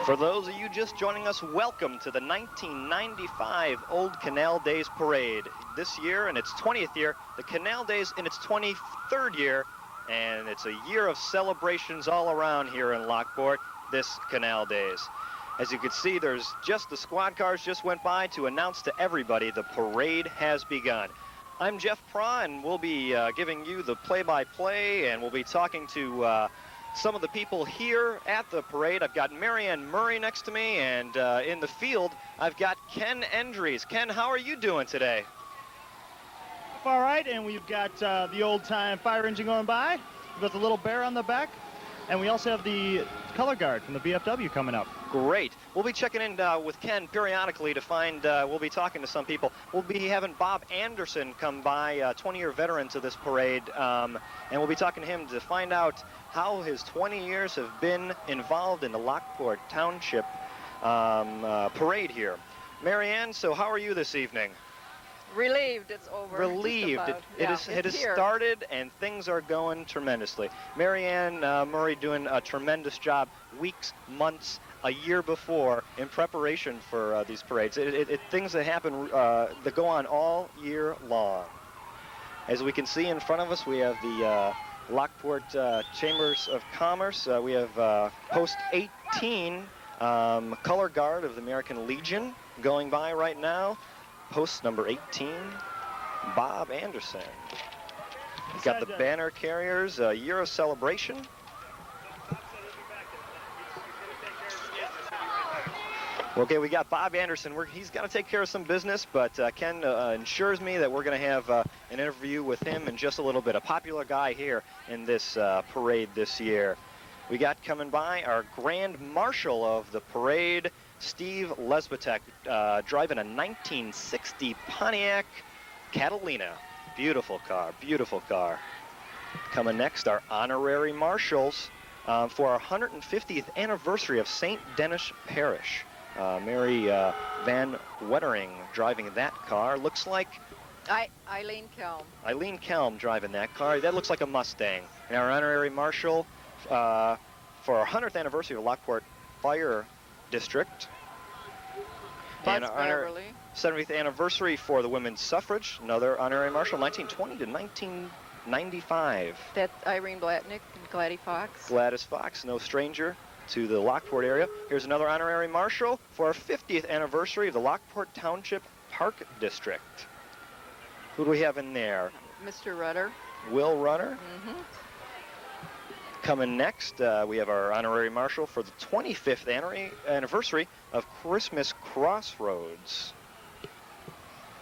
For those of you just joining us, welcome to the 1995 Old Canal Days Parade. This year, in its 20th year, the Canal Days in its 23rd year, and it's a year of celebrations all around here in Lockport, this Canal Days. As you can see, there's just the squad cars just went by to announce to everybody the parade has begun. I'm Jeff Praw, and we'll be giving you the play-by-play, and we'll be talking to some of the people here at the parade. I've got Marianne Murray next to me, and in the field, I've got Ken Endries. Ken, how are you doing today? All right, and we've got the old-time fire engine going by. We've got the little bear on the back, and we also have the color guard from the VFW coming up. Great. We'll be checking in with Ken periodically to find, we'll be talking to some people. We'll be having Bob Anderson come by, 20-year veteran to this parade, and we'll be talking to him to find out how his 20 years have been involved in the Lockport Township parade here. Marianne, so how are you this evening? Relieved it's over. Relieved. It has started, and things are going tremendously. Marianne Murray doing a tremendous job weeks, months, a year before in preparation for these parades. Things that happen, that go on all year long. As we can see in front of us, we have the Lockport Chambers of Commerce. We have Post 18, color guard of the American Legion going by right now. Post number 18, Bob Anderson. We've got the banner carriers, a year of celebration. Okay, we got Bob Anderson. He's got to take care of some business, but Ken ensures me that we're going to have an interview with him in just a little bit. A popular guy here in this parade this year. We got coming by our Grand Marshal of the parade, Steve Lesbitek, driving a 1960 Pontiac Catalina. Beautiful car, beautiful car. Coming next, our honorary marshals for our 150th anniversary of St. Denis Parish. Mary Van Wettering driving that car. Looks like Eileen Kelm. Eileen Kelm driving that car. That looks like a Mustang. And our honorary marshal for our 100th anniversary of Lockport Fire District. And our 70th anniversary for the women's suffrage. Another honorary marshal, 1920 to 1995. That's Irene Blatnick and Gladys Fox. Gladys Fox, no stranger to the Lockport area. Here's another honorary marshal for our 50th anniversary of the Lockport Township Park District. Who do we have in there? Mr. Rudder. Will Rudder. Mm-hmm. Coming next, we have our honorary marshal for the 25th anniversary of Christmas Crossroads.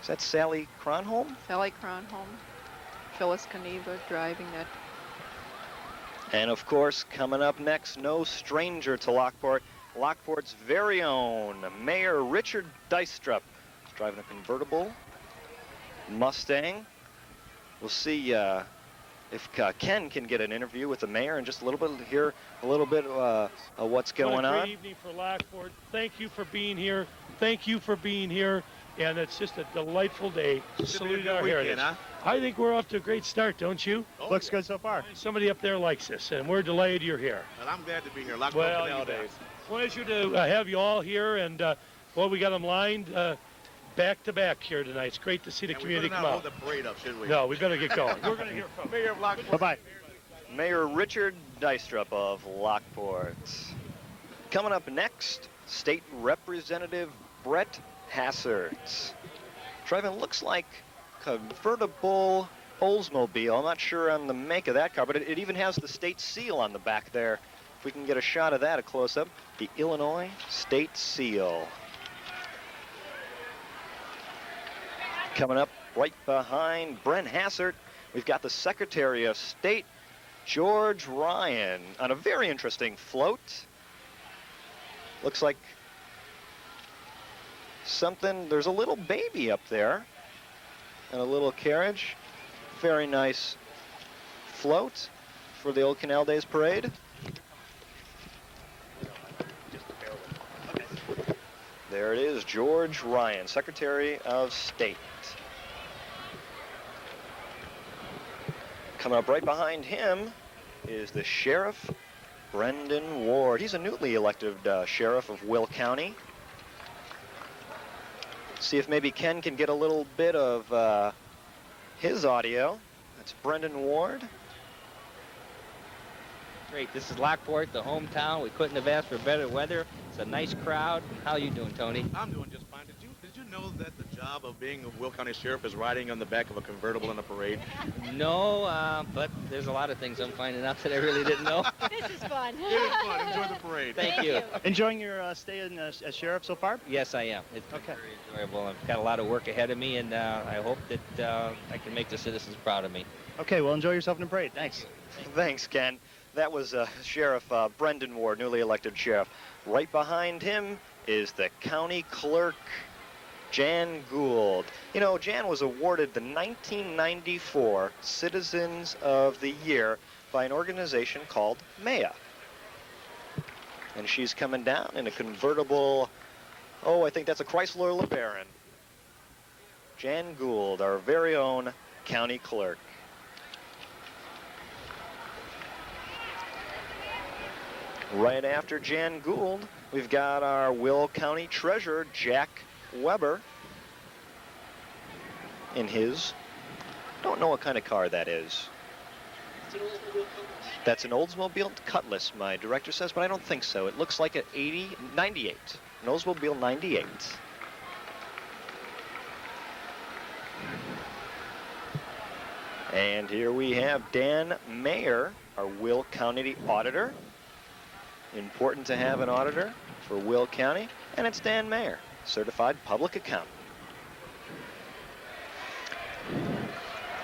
Is that Sally Cronholm? Sally Cronholm. Phyllis Caneva driving that. And of course, coming up next, no stranger to Lockport, Lockport's very own Mayor Richard Dystrup, driving a convertible Mustang. We'll see if Ken can get an interview with the mayor in just a little bit, to hear a little bit of what's going on. What a great evening for Lockport. Thank you for being here. Thank you for being here. And it's just a delightful day. Salute our heritage. Huh? I think we're off to a great start, don't you? Oh, looks good so far. Somebody up there likes us, and we're delighted you're here. And I'm glad to be here. Lockport Canal Days. Pleasure to have you all here, and well, we got them lined back to back here tonight. It's great to see the community come out. We better not hold the parade up, should we? No, we better get going. We're going to hear from Mayor of Lockport. Bye-bye. Mayor Richard Dystrup of Lockport. Coming up next, State Representative Brett Hassert. Driving looks like convertible Oldsmobile. I'm not sure on the make of that car, but it even has the state seal on the back there if we can get a shot of that, a close-up, the Illinois State Seal. Coming up right behind Brent Hassert, we've got the Secretary of State, George Ryan, on a very interesting float. Looks like something, there's a little baby up there and a little carriage. Very nice float for the Old Canal Days Parade. There it is, George Ryan, Secretary of State. Coming up right behind him is the Sheriff, Brendan Ward. He's a newly elected Sheriff of Will County. See if maybe Ken can get a little bit of his audio. That's Brendan Ward. Great, this is Lockport, the hometown. We couldn't have asked for better weather. It's a nice crowd. How you doing, Tony? I'm doing just fine. Did you know that the job of being a Will County Sheriff is riding on the back of a convertible in a parade? No, but there's a lot of things I'm finding out that I really didn't know. This is fun. It is fun. Enjoy the parade. Thank you. Enjoying your stay as Sheriff so far? Yes, I am. It's been Okay. very enjoyable. I've got a lot of work ahead of me, and I hope that I can make the citizens proud of me. Okay, well, enjoy yourself in the parade. Thanks. Thanks, Ken. That was Sheriff Brendan Ward, newly elected sheriff. Right behind him is the county clerk, Jan Gould. You know, Jan was awarded the 1994 Citizens of the Year by an organization called MAYA. And she's coming down in a convertible, I think that's a Chrysler LeBaron. Jan Gould, our very own county clerk. Right after Jan Gould, we've got our Will County Treasurer, Jack Weber, in his, don't know what kind of car that is. That's an Oldsmobile Cutlass, my director says, but I don't think so. It looks like an 98, an Oldsmobile 98. And here we have Dan Mayer, our Will County Auditor. Important to have an auditor for Will County, and it's Dan Mayer, certified public accountant.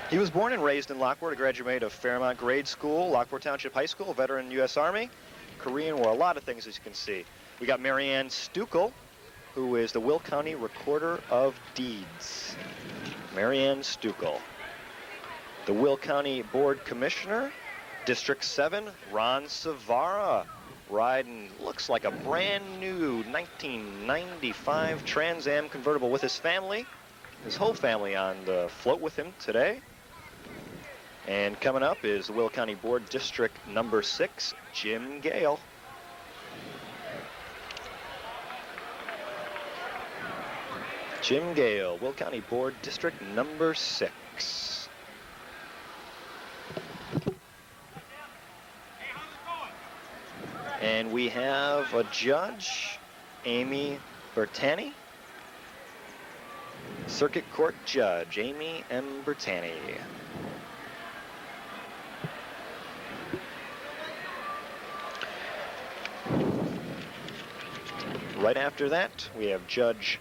He was born and raised in Lockport, a graduate of Fairmont Grade School, Lockport Township High School, veteran U.S. Army, Korean War, a lot of things as you can see. We got Marianne Stukel, who is the Will County Recorder of Deeds. Marianne Stukel. The Will County Board Commissioner, District 7, Ron Savara. Riding, looks like a brand new 1995 Trans Am convertible with his family, his whole family on the float with him today. And coming up is the Will County Board District number 6, Jim Gale. Jim Gale, Will County Board District number 6. And we have a judge, Amy Bertani. Circuit Court Judge, Amy M. Bertani. Right after that, we have Judge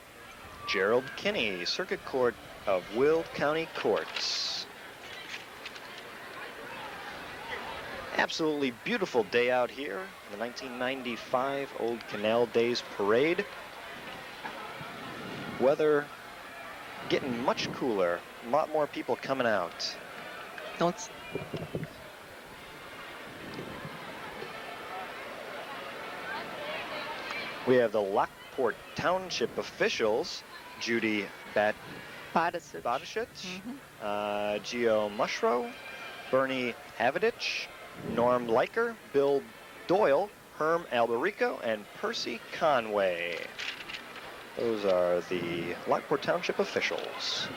Gerald Kinney, Circuit Court of Will County Courts. Absolutely beautiful day out here in the 1995 Old Canal Days Parade. Weather getting much cooler, a lot more people coming out. We have the Lockport Township officials, Judy Bodicic. Gio Mushrow, Bernie Havidich, Norm Leiker, Bill Doyle, Herm Alberico, and Percy Conway. Those are the Lockport Township officials.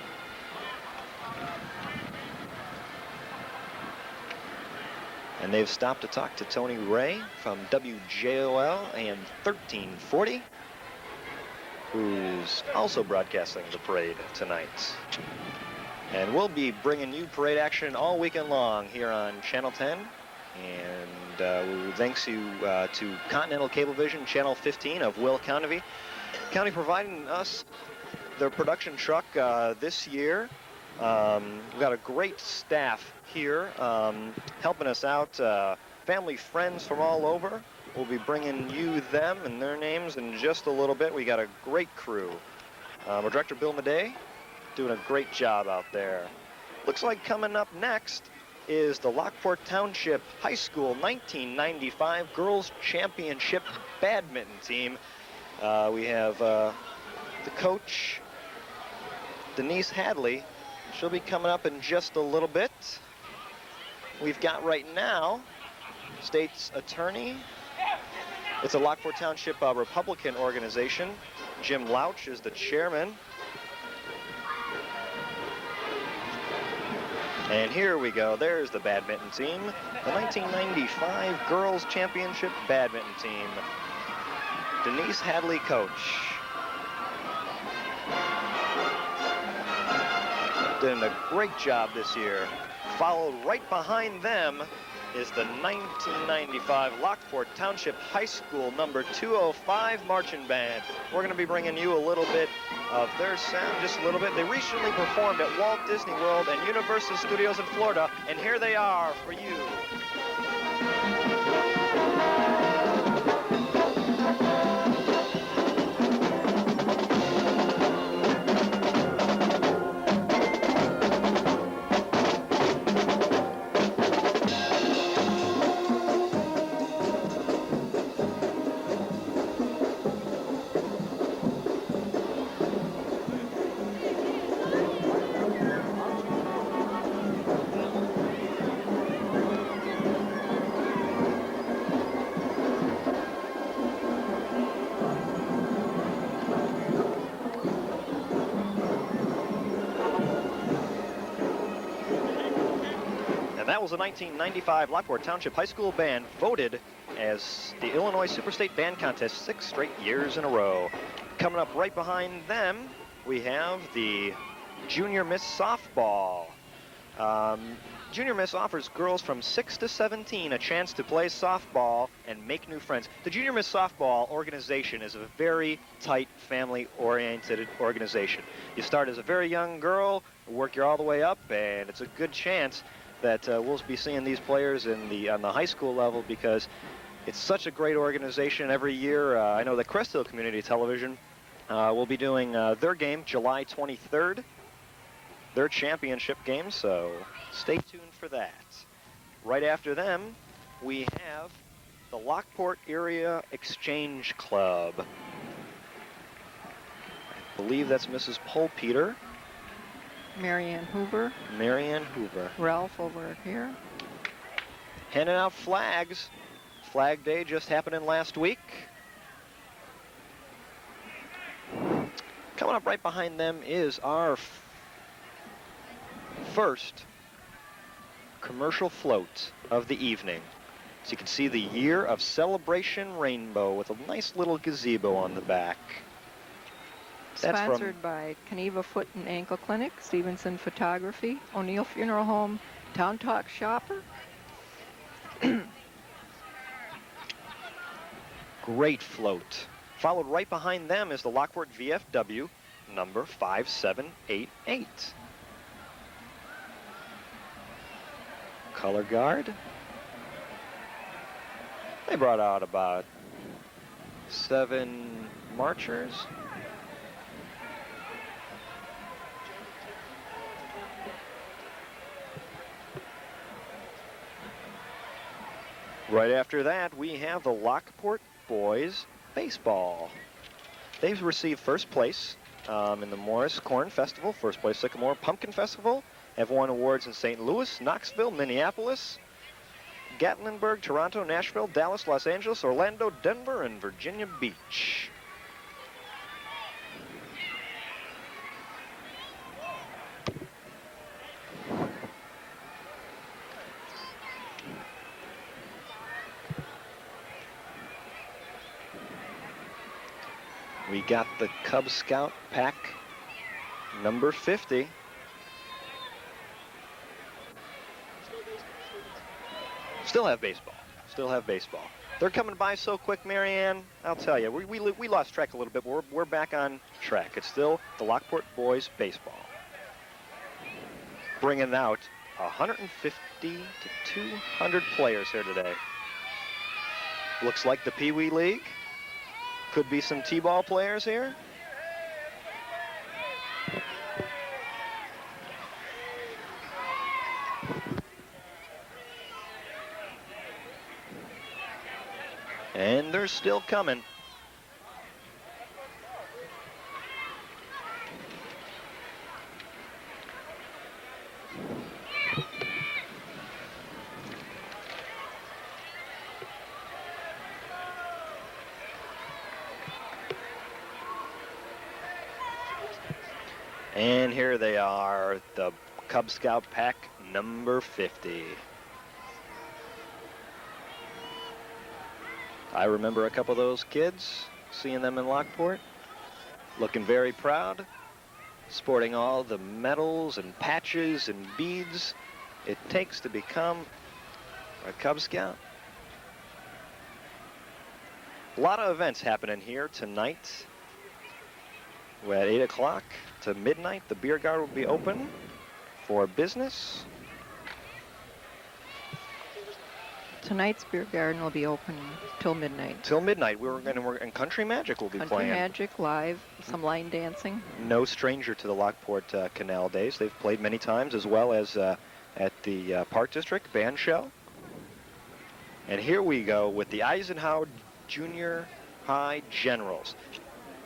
And they've stopped to talk to Tony Ray from WJOL AM 1340, who's also broadcasting the parade tonight. And we'll be bringing you parade action all weekend long here on Channel 10 And thanks to Continental Cablevision, Channel 15 of Will County providing us their production truck this year. We've got a great staff here helping us out, family, friends from all over. We'll be bringing you them and their names in just a little bit. We got a great crew. Our director, Bill Madej, doing a great job out there. Looks like coming up next is the Lockport Township High School 1995 Girls Championship Badminton team. We have the coach, Denise Hadley. She'll be coming up in just a little bit. We've got right now state's attorney. It's a Lockport Township Republican organization. Jim Louch is the chairman. And here we go. There's the badminton team. The 1995 Girls Championship Badminton team. Denise Hadley, coach. Doing a great job this year. Followed right behind them is the 1995 Lockport Township High School number 205 marching band. We're going to be bringing you a little bit of their sound, just a little bit. They recently performed at Walt Disney World and Universal Studios in Florida, and here they are for you. That was the 1995 Lockport Township High School Band, voted as the Illinois Superstate Band Contest 6 straight years in a row. Coming up right behind them, we have the Junior Miss Softball. Junior Miss offers girls from 6 to 17 a chance to play softball and make new friends. The Junior Miss Softball organization is a very tight, family-oriented organization. You start as a very young girl, work your all the way up, and it's a good chance that we'll be seeing these players on the high school level, because it's such a great organization. Every year, I know that Crest Hill Community Television will be doing their game July 23rd, their championship game, so stay tuned for that. Right after them, we have the Lockport Area Exchange Club. I believe that's Mrs. Polpeter. Marianne Hoover. Marianne Hoover. Ralph over here. Handing out flags. Flag Day just happening last week. Coming up right behind them is our first commercial float of the evening. So you can see the Year of Celebration Rainbow with a nice little gazebo on the back. That's Sponsored by Caneva Foot and Ankle Clinic, Stevenson Photography, O'Neill Funeral Home, Town Talk Shopper. Great float. Followed right behind them is the Lockport VFW number 5788. Color guard. They brought out about 7 marchers. Right after that, we have the Lockport Boys Baseball. They've received first place in the Morris Corn Festival, first place Sycamore Pumpkin Festival, have won awards in St. Louis, Knoxville, Minneapolis, Gatlinburg, Toronto, Nashville, Dallas, Los Angeles, Orlando, Denver, and Virginia Beach. We got the Cub Scout pack number 50. Still have baseball. Still have baseball. They're coming by so quick, Marianne. I'll tell you, we lost track a little bit, but we're back on track. It's still the Lockport boys baseball. Bringing out 150 to 200 players here today. Looks like the Pee Wee League. Could be some T-ball players here. And they're still coming. And here they are, the Cub Scout pack number 50. I remember a couple of those kids, seeing them in Lockport, looking very proud, sporting all the medals and patches and beads it takes to become a Cub Scout. A lot of events happening here tonight. We're at 8 o'clock to midnight. The beer garden will be open for business. Tonight's beer garden will be open till midnight. Till midnight. And Country Magic will be Country playing. Magic live, some line dancing. No stranger to the Lockport Canal Days. They've played many times, as well as at the Park District Band Show. And here we go with the Eisenhower Junior High Generals.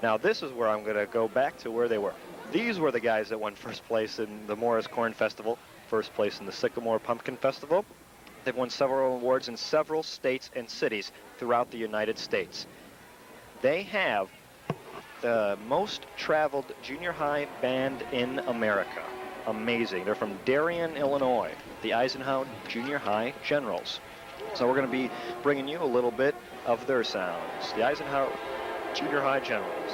Now this is where I'm going to go back to where they were. These were the guys that won first place in the Morris Corn Festival, first place in the Sycamore Pumpkin Festival. They've won several awards in several states and cities throughout the United States. They have the most traveled junior high band in America. Amazing. They're from Darien, Illinois, the Eisenhower Junior High Generals. So we're going to be bringing you a little bit of their sounds. The Eisenhower Junior High Generals.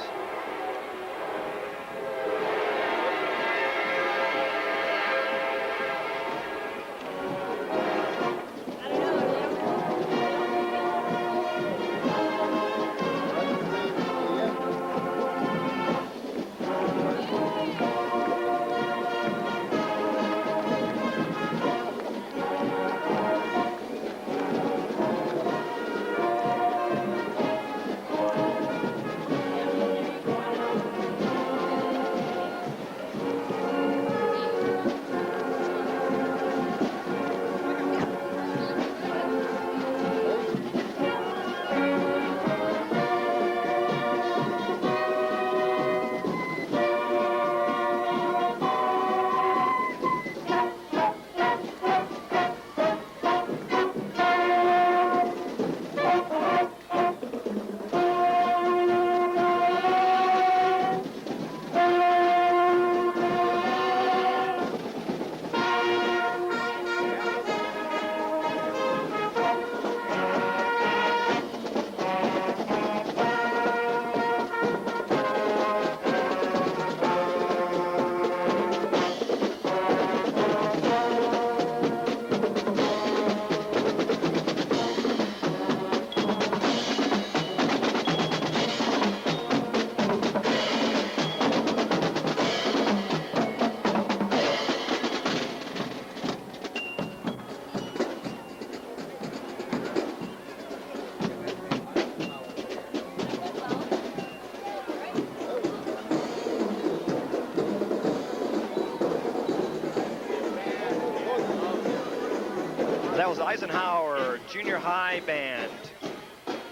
That was Eisenhower Junior High Band.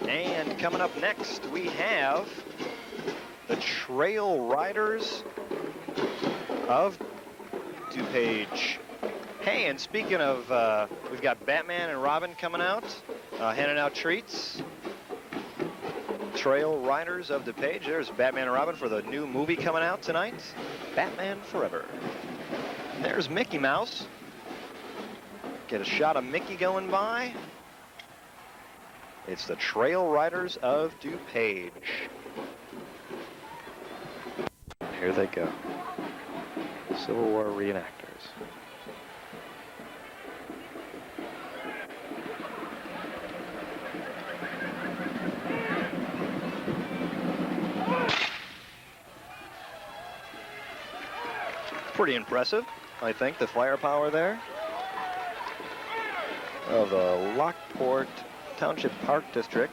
And coming up next, we have the Trail Riders of DuPage. Hey, and speaking of, we've got Batman and Robin coming out, handing out treats. Trail Riders of DuPage. There's Batman and Robin for the new movie coming out tonight, Batman Forever. And there's Mickey Mouse. Get a shot of Mickey going by. It's the Trail Riders of DuPage. Here they go. Civil War reenactors. Pretty impressive, I think, the firepower there of the Lockport Township Park District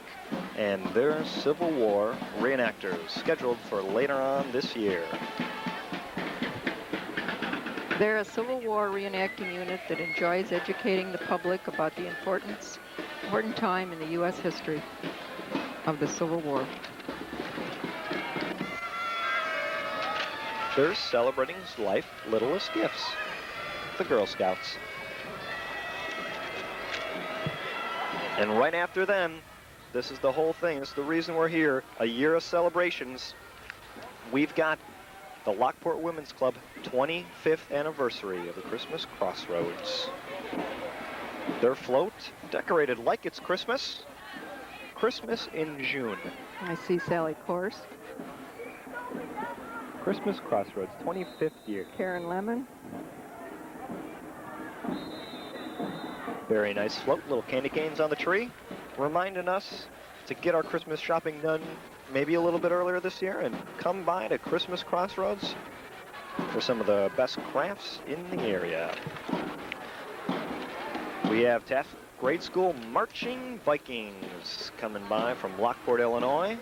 and their Civil War reenactors, scheduled for later on this year. They're a Civil War reenacting unit that enjoys educating the public about the important time in the U.S. history of the Civil War. They're celebrating life's littlest gifts, the Girl Scouts. And right after them, this is the whole thing. This is the reason we're here. A year of celebrations. We've got the Lockport Women's Club 25th anniversary of the Christmas Crossroads. Their float decorated like it's Christmas. Christmas in June. I see Sally Course, Christmas Crossroads, 25th year. Karen Lemon. Very nice float, little candy canes on the tree, reminding us to get our Christmas shopping done maybe a little bit earlier this year and come by to Christmas Crossroads for some of the best crafts in the area. We have Taft Grade School Marching Vikings coming by from Lockport, Illinois.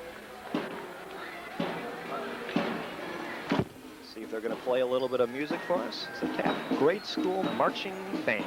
See if they're going to play a little bit of music for us. It's the Taft Grade School Marching Band.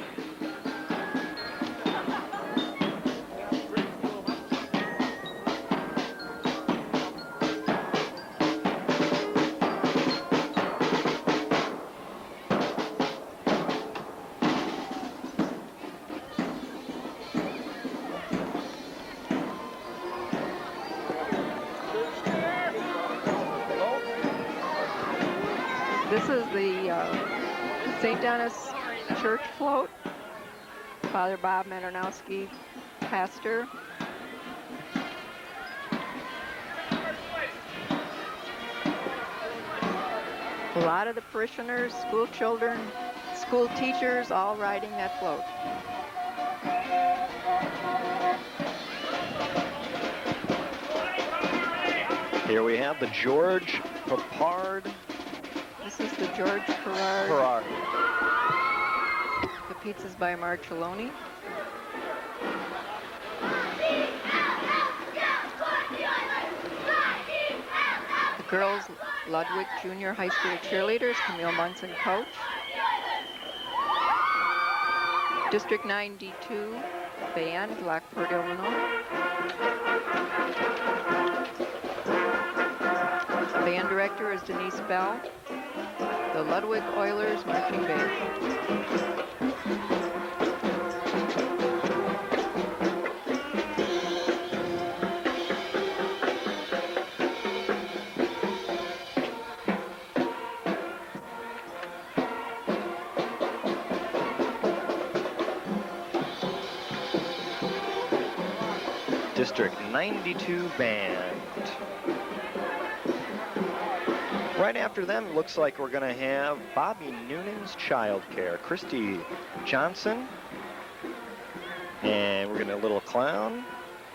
This is the St. Denis Church float. Father Bob Maternowski, pastor. A lot of the parishioners, school children, school teachers, all riding that float. Here we have the George Papard. This is the George Perard. The pizza's by Marcelloni. The girls, Ludwig Junior High School cheerleaders, Camille Munson coach. District 92 band, Lockport, Illinois. Band director is Denise Bell. The Ludwig Oilers Marching Band. District 92 band. Right after them, it looks like we're going to have Bobby Noonan's Child Care, Christy Johnson, and we're going to a little clown,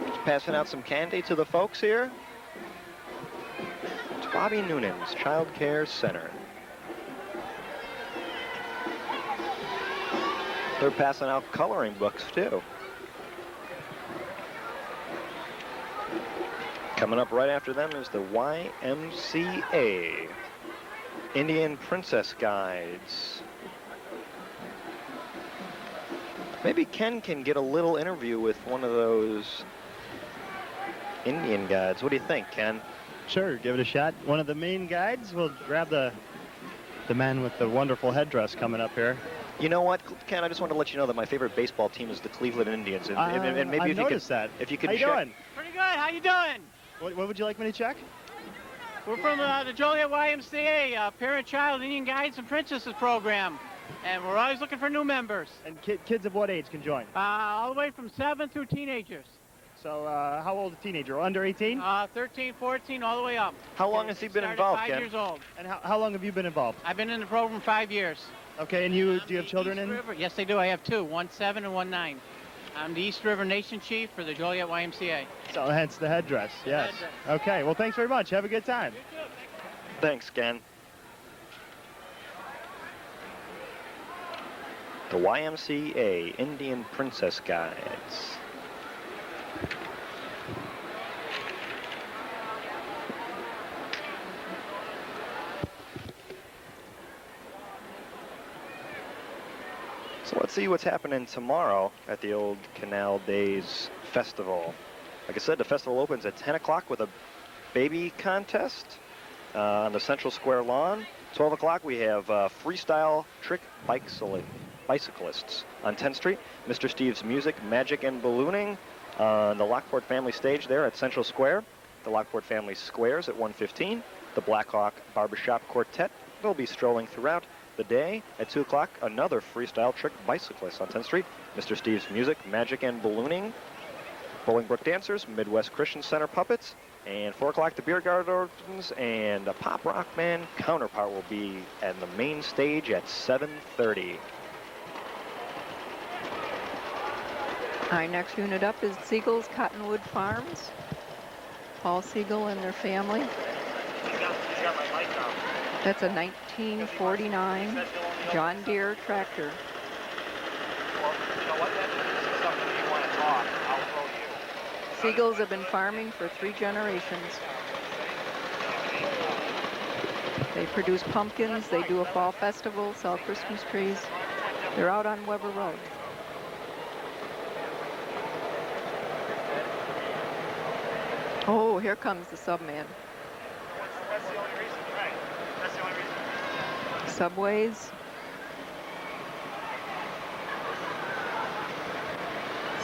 just passing out some candy to the folks here. It's Bobby Noonan's Child Care Center. They're passing out coloring books too. Coming up right after them is the YMCA, Indian Princess Guides. Maybe Ken can get a little interview with one of those Indian guides. What do you think, Ken? Sure, give it a shot. One of the main guides. We'll grab the man with the wonderful headdress coming up here. You know what, Ken? I just want to let you know that my favorite baseball team is the Cleveland Indians, and maybe I've if you noticed that. if you could How you check. doing? Pretty good. How you doing? What would you like me to check? We're from the Joliet YMCA, Parent-Child Indian Guides and Princesses program, and we're always looking for new members. And kids of what age can join? All the way from 7 through teenagers. So how old a teenager? Under 18? 13, 14, all the way up. How long has he been Started involved, 5 Ken? years old. And how long have you been involved? I've been in the program 5 years. Okay, and do you have children in? River. Yes, I do. I have two, 1 7 and 1 9. I'm the East River Nation Chief for the Joliet YMCA. So hence the headdress, yes. headdress. Okay, well thanks very much. Have a good time. Thanks, Ken. The YMCA Indian Princess Guides. So let's see what's happening tomorrow at the Old Canal Days Festival. Like I said, the festival opens at 10 o'clock with a baby contest on the Central Square lawn. 12 o'clock, we have freestyle trick bicyclists on 10th Street. Mr. Steve's Music, Magic, and Ballooning on the Lockport Family Stage there at Central Square. The Lockport Family Squares at 1:15. The Blackhawk Barbershop Quartet. They'll be strolling throughout the day. At 2 o'clock, another freestyle trick bicyclist on 10th Street. Mr. Steve's Music, Magic, and Ballooning. Bolingbrook Dancers, Midwest Christian Center Puppets. And 4 o'clock, the Beer Gardens and a pop rock band counterpart will be at the main stage at 7:30. Our next unit up is Siegel's Cottonwood Farms. Paul Siegel and their family. That's a 1949 John Deere tractor. Siegels have been farming for 3 generations. They produce pumpkins, they do a fall festival, sell Christmas trees. They're out on Weber Road. Oh, here comes the Subman. That's the only reason, right? That's the only reason. Subways.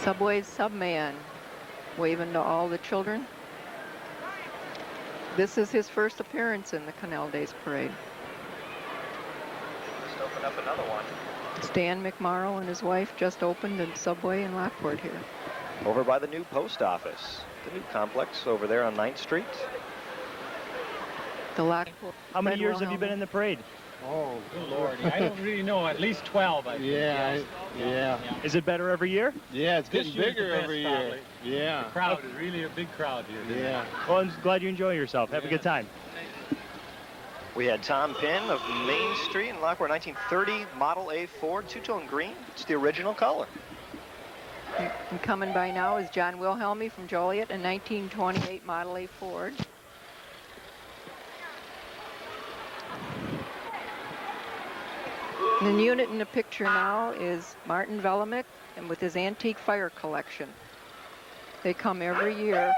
Subway's Subman, waving to all the children. This is his first appearance in the Canal Days Parade. Just open up another one. Stan McMorrow and his wife just opened a Subway in Lockport here. Over by the new post office. The new complex over there on 9th Street. The Lockport. How many Red years have you Wilhelm. been in the parade? Oh, good Lord. I don't really know. At least 12, I think. Yeah. Is it better every year? Yeah, it's getting This year's bigger the best, every year. probably. Yeah. The crowd is really a big crowd here. Yeah. Well, I'm glad you enjoy yourself. Have a good time. We had Tom Pinn of Main Street in Lockport, 1930 Model A Ford, two-tone green. It's the original color. And coming by now is John Wilhelmy from Joliet, a 1928 Model A Ford. And the unit in the picture now is Martin Velamick, and with his antique fire collection. They come every year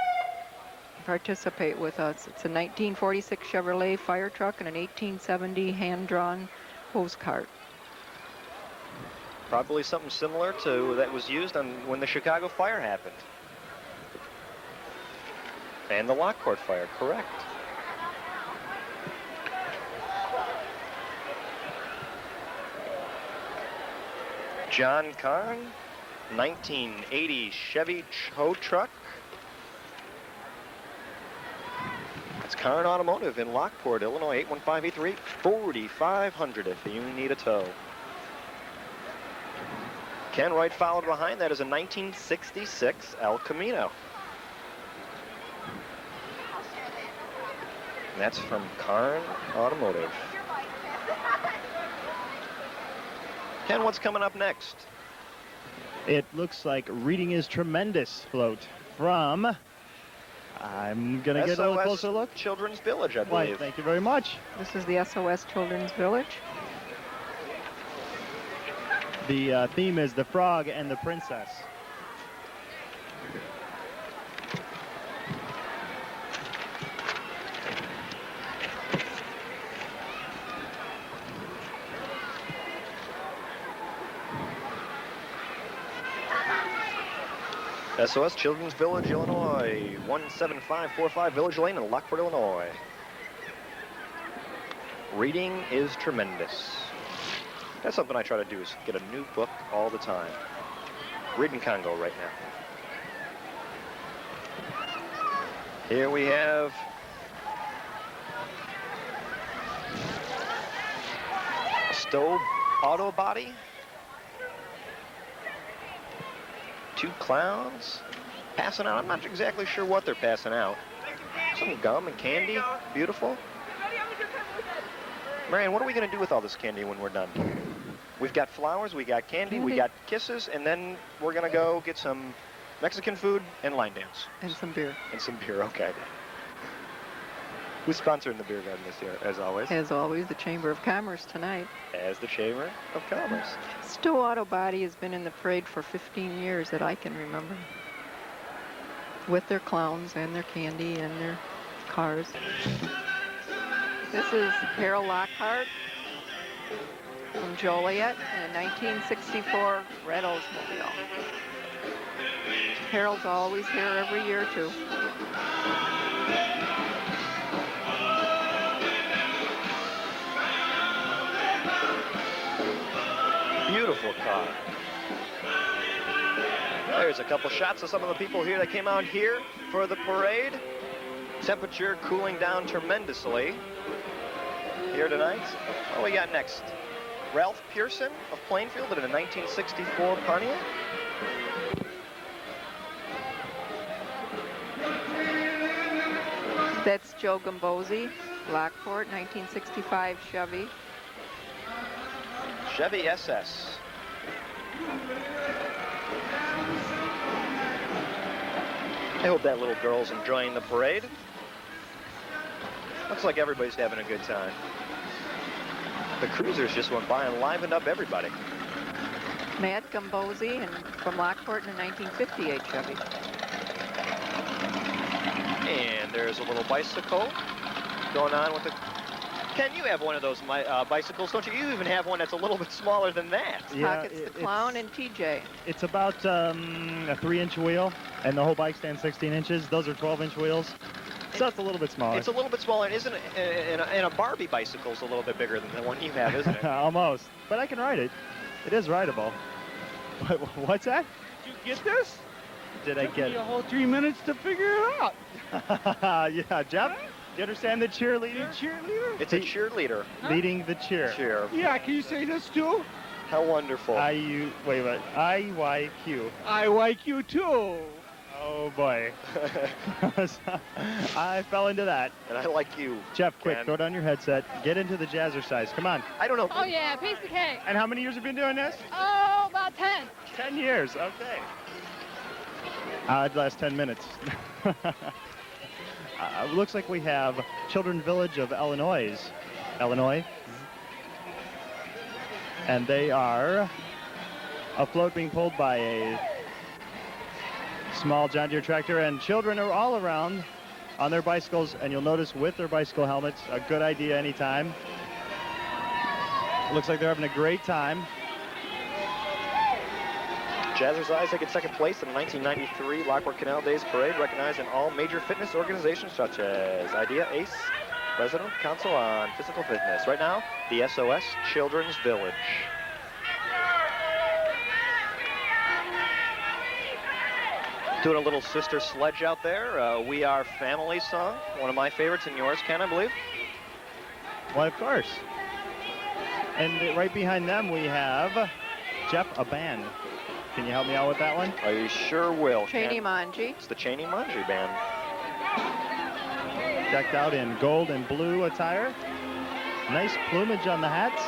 and participate with us. It's a 1946 Chevrolet fire truck and an 1870 hand-drawn hose cart. Probably something similar to that was used on when the Chicago fire happened. And the Lockport fire, correct. John Kahn, 1980 Chevy tow truck. That's Kahn Automotive in Lockport, Illinois, 815-838-4500 if you need a tow. Ken Wright followed behind. That is a 1966 El Camino. And that's from Kahn Automotive. Ken, what's coming up next? It looks like Reading is Tremendous float from, I'm going to get a little SOS closer look. Children's Village, I Why, believe. thank you very much. This is the SOS Children's Village. The theme is The Frog and the Princess. SOS Children's Village, Illinois, 17545 Village Lane in Lockport, Illinois. Reading is tremendous. That's something I try to do, is get a new book all the time. Reading Congo right now. Here we have Stowe Auto Body. 2 clowns passing out. I'm not exactly sure what they're passing out. Some gum and candy. Beautiful. Marianne, what are we going to do with all this candy when we're done? We've got flowers, we got candy, we got kisses, and then we're going to go get some Mexican food and line dance. And some beer. And some beer, okay. Who's sponsoring the beer garden this year, as always? As always, the Chamber of Commerce tonight. As the Chamber of Commerce. Stowe Auto Body has been in the parade for 15 years that I can remember. With their clowns and their candy and their cars. This is Harold Lockhart from Joliet in a 1964 Red Oldsmobile. Harold's always here every year, too. Beautiful car. There's a couple shots of some of the people here that came out here for the parade. Temperature cooling down tremendously here tonight. What do we got next? Ralph Pearson of Plainfield in a 1964 Pontiac. That's Joe Gambosi, Lockport, 1965 Chevy. Chevy SS. I hope that little girl's enjoying the parade. Looks like everybody's having a good time. The cruisers just went by and livened up everybody. Matt Gambosi and from Lockport in a 1958 Chevy. And there's a little bicycle going on with the... Ken, you have one of those bicycles, don't you? You even have one that's a little bit smaller than that. Yeah, Pockets the Clown and TJ. It's about a 3-inch wheel, and the whole bike stands 16 inches. Those are 12-inch wheels. So it's a little bit smaller. It's a little bit smaller, isn't it? And a Barbie bicycle's a little bit bigger than the one you have, isn't it? Almost. But I can ride it. It is rideable. What's that? Did you get this? Did I get Took me a whole 3 minutes to figure it out. Yeah, Jeff, do you understand the cheerleading? Cheerleader? It's a cheerleader. Leading the cheer. Cheer. Yeah, can you say this too? How wonderful. Wait a minute. IYQ. I like you too. Oh boy. I fell into that. And I like you. Jeff, quick, Ken. throw down your headset. Get into the jazzercise. Come on. I don't know. Oh yeah, piece of cake. And how many years have you been doing this? Oh, about 10. 10 years. Okay. I'd last 10 minutes. Looks like we have Children's Village of Illinois. And they are a float being pulled by a small John Deere tractor, and children are all around on their bicycles, and you'll notice with their bicycle helmets, a good idea anytime. Looks like they're having a great time. Jazzercise taking second place in the 1993 Lockport Canal Days Parade, recognized in all major fitness organizations such as IDEA, ACE, President Council on Physical Fitness. Right now, the SOS Children's Village. Doing a little Sister Sledge out there. We Are Family song, one of my favorites and yours, Ken, I believe. Well, of course. And right behind them we have Jeff, a band. Can you help me out with that one? I sure will. Cheney Ken. Manji. It's the Cheney Manji Band. Decked out in gold and blue attire. Nice plumage on the hats.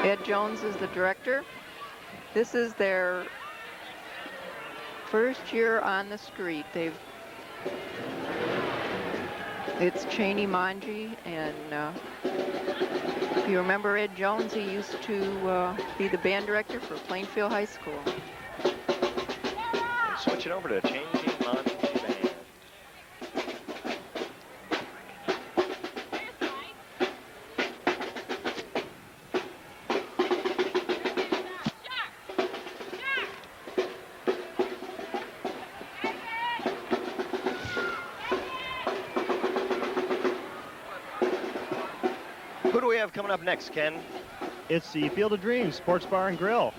Ed Jones is the director. This is their first year on the street. It's Cheney Manji, and if you remember Ed Jones, he used to be the band director for Plainfield High School. Switching over to Cheney Manji Band. Who do we have coming up next, Ken? It's the Field of Dreams Sports Bar and Grill.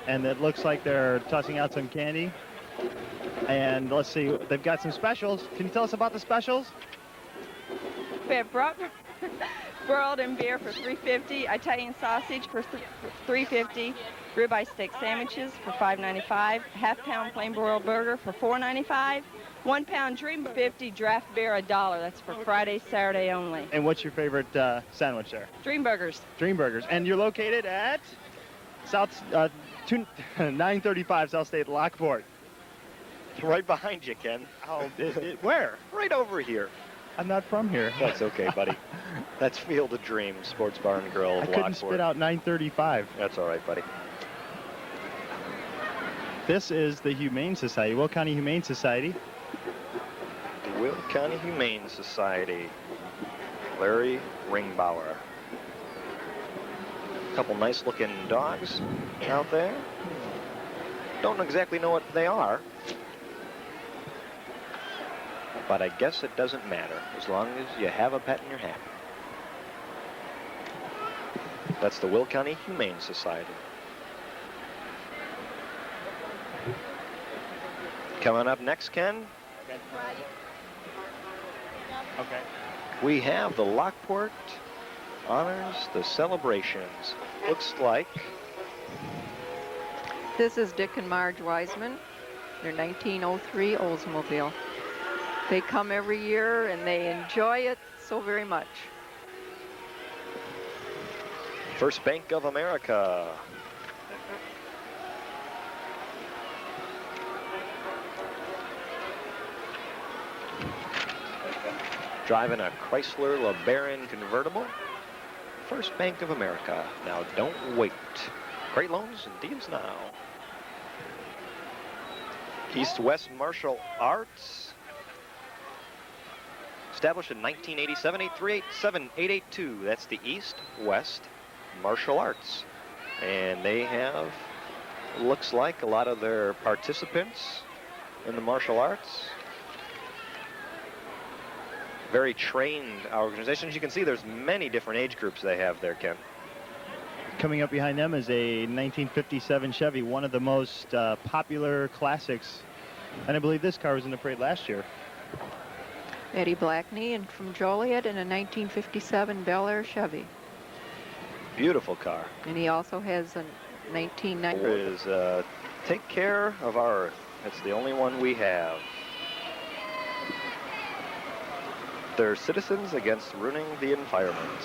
And it looks like they're tossing out some candy. And let's see, they've got some specials. Can you tell us about the specials? We have broiled and beer for $3.50, Italian sausage for $3.50, Ribeye steak sandwiches for $5.95. Half-pound plain broiled burger for $4.95. 1 pound Dream 50 draft beer $1. That's for Friday, Saturday only. And what's your favorite sandwich there? Dream Burgers. Dream Burgers. And you're located at 935 South State Lockport. Right behind you, Ken. Oh, where? Right over here. I'm not from here. That's okay, buddy. That's Field of Dreams, Sports Bar and Grill of I couldn't Lockport. spit out 935. That's all right, buddy. This is the Humane Society, Will County Humane Society. The Will County Humane Society. Larry Ringbauer. A couple nice looking dogs out there. Don't exactly know what they are, but I guess it doesn't matter as long as you have a pet and you're happy. That's the Will County Humane Society. Coming up next, Ken, Okay. we have the Lockport Honors, the celebrations. Looks like This is Dick and Marge Wiseman. Their 1903 Oldsmobile. They come every year and they enjoy it so very much. First Bank of America. Driving a Chrysler LeBaron convertible. First Bank of America. Now don't wait. Great loans and deals now. East-West Martial Arts. Established in 1987, 838-7882. That's the East-West Martial Arts. And they have, looks like, a lot of their participants in the martial arts. Very trained organization. As you can see, there's many different age groups they have there, Ken. Coming up behind them is a 1957 Chevy, one of the most popular classics. And I believe this car was in the parade last year. Eddie Blackney and from Joliet in a 1957 Bel Air Chevy. Beautiful car. And he also has a 1990. Here is Take Care of Our Earth. That's the only one we have. They're citizens against ruining the environment.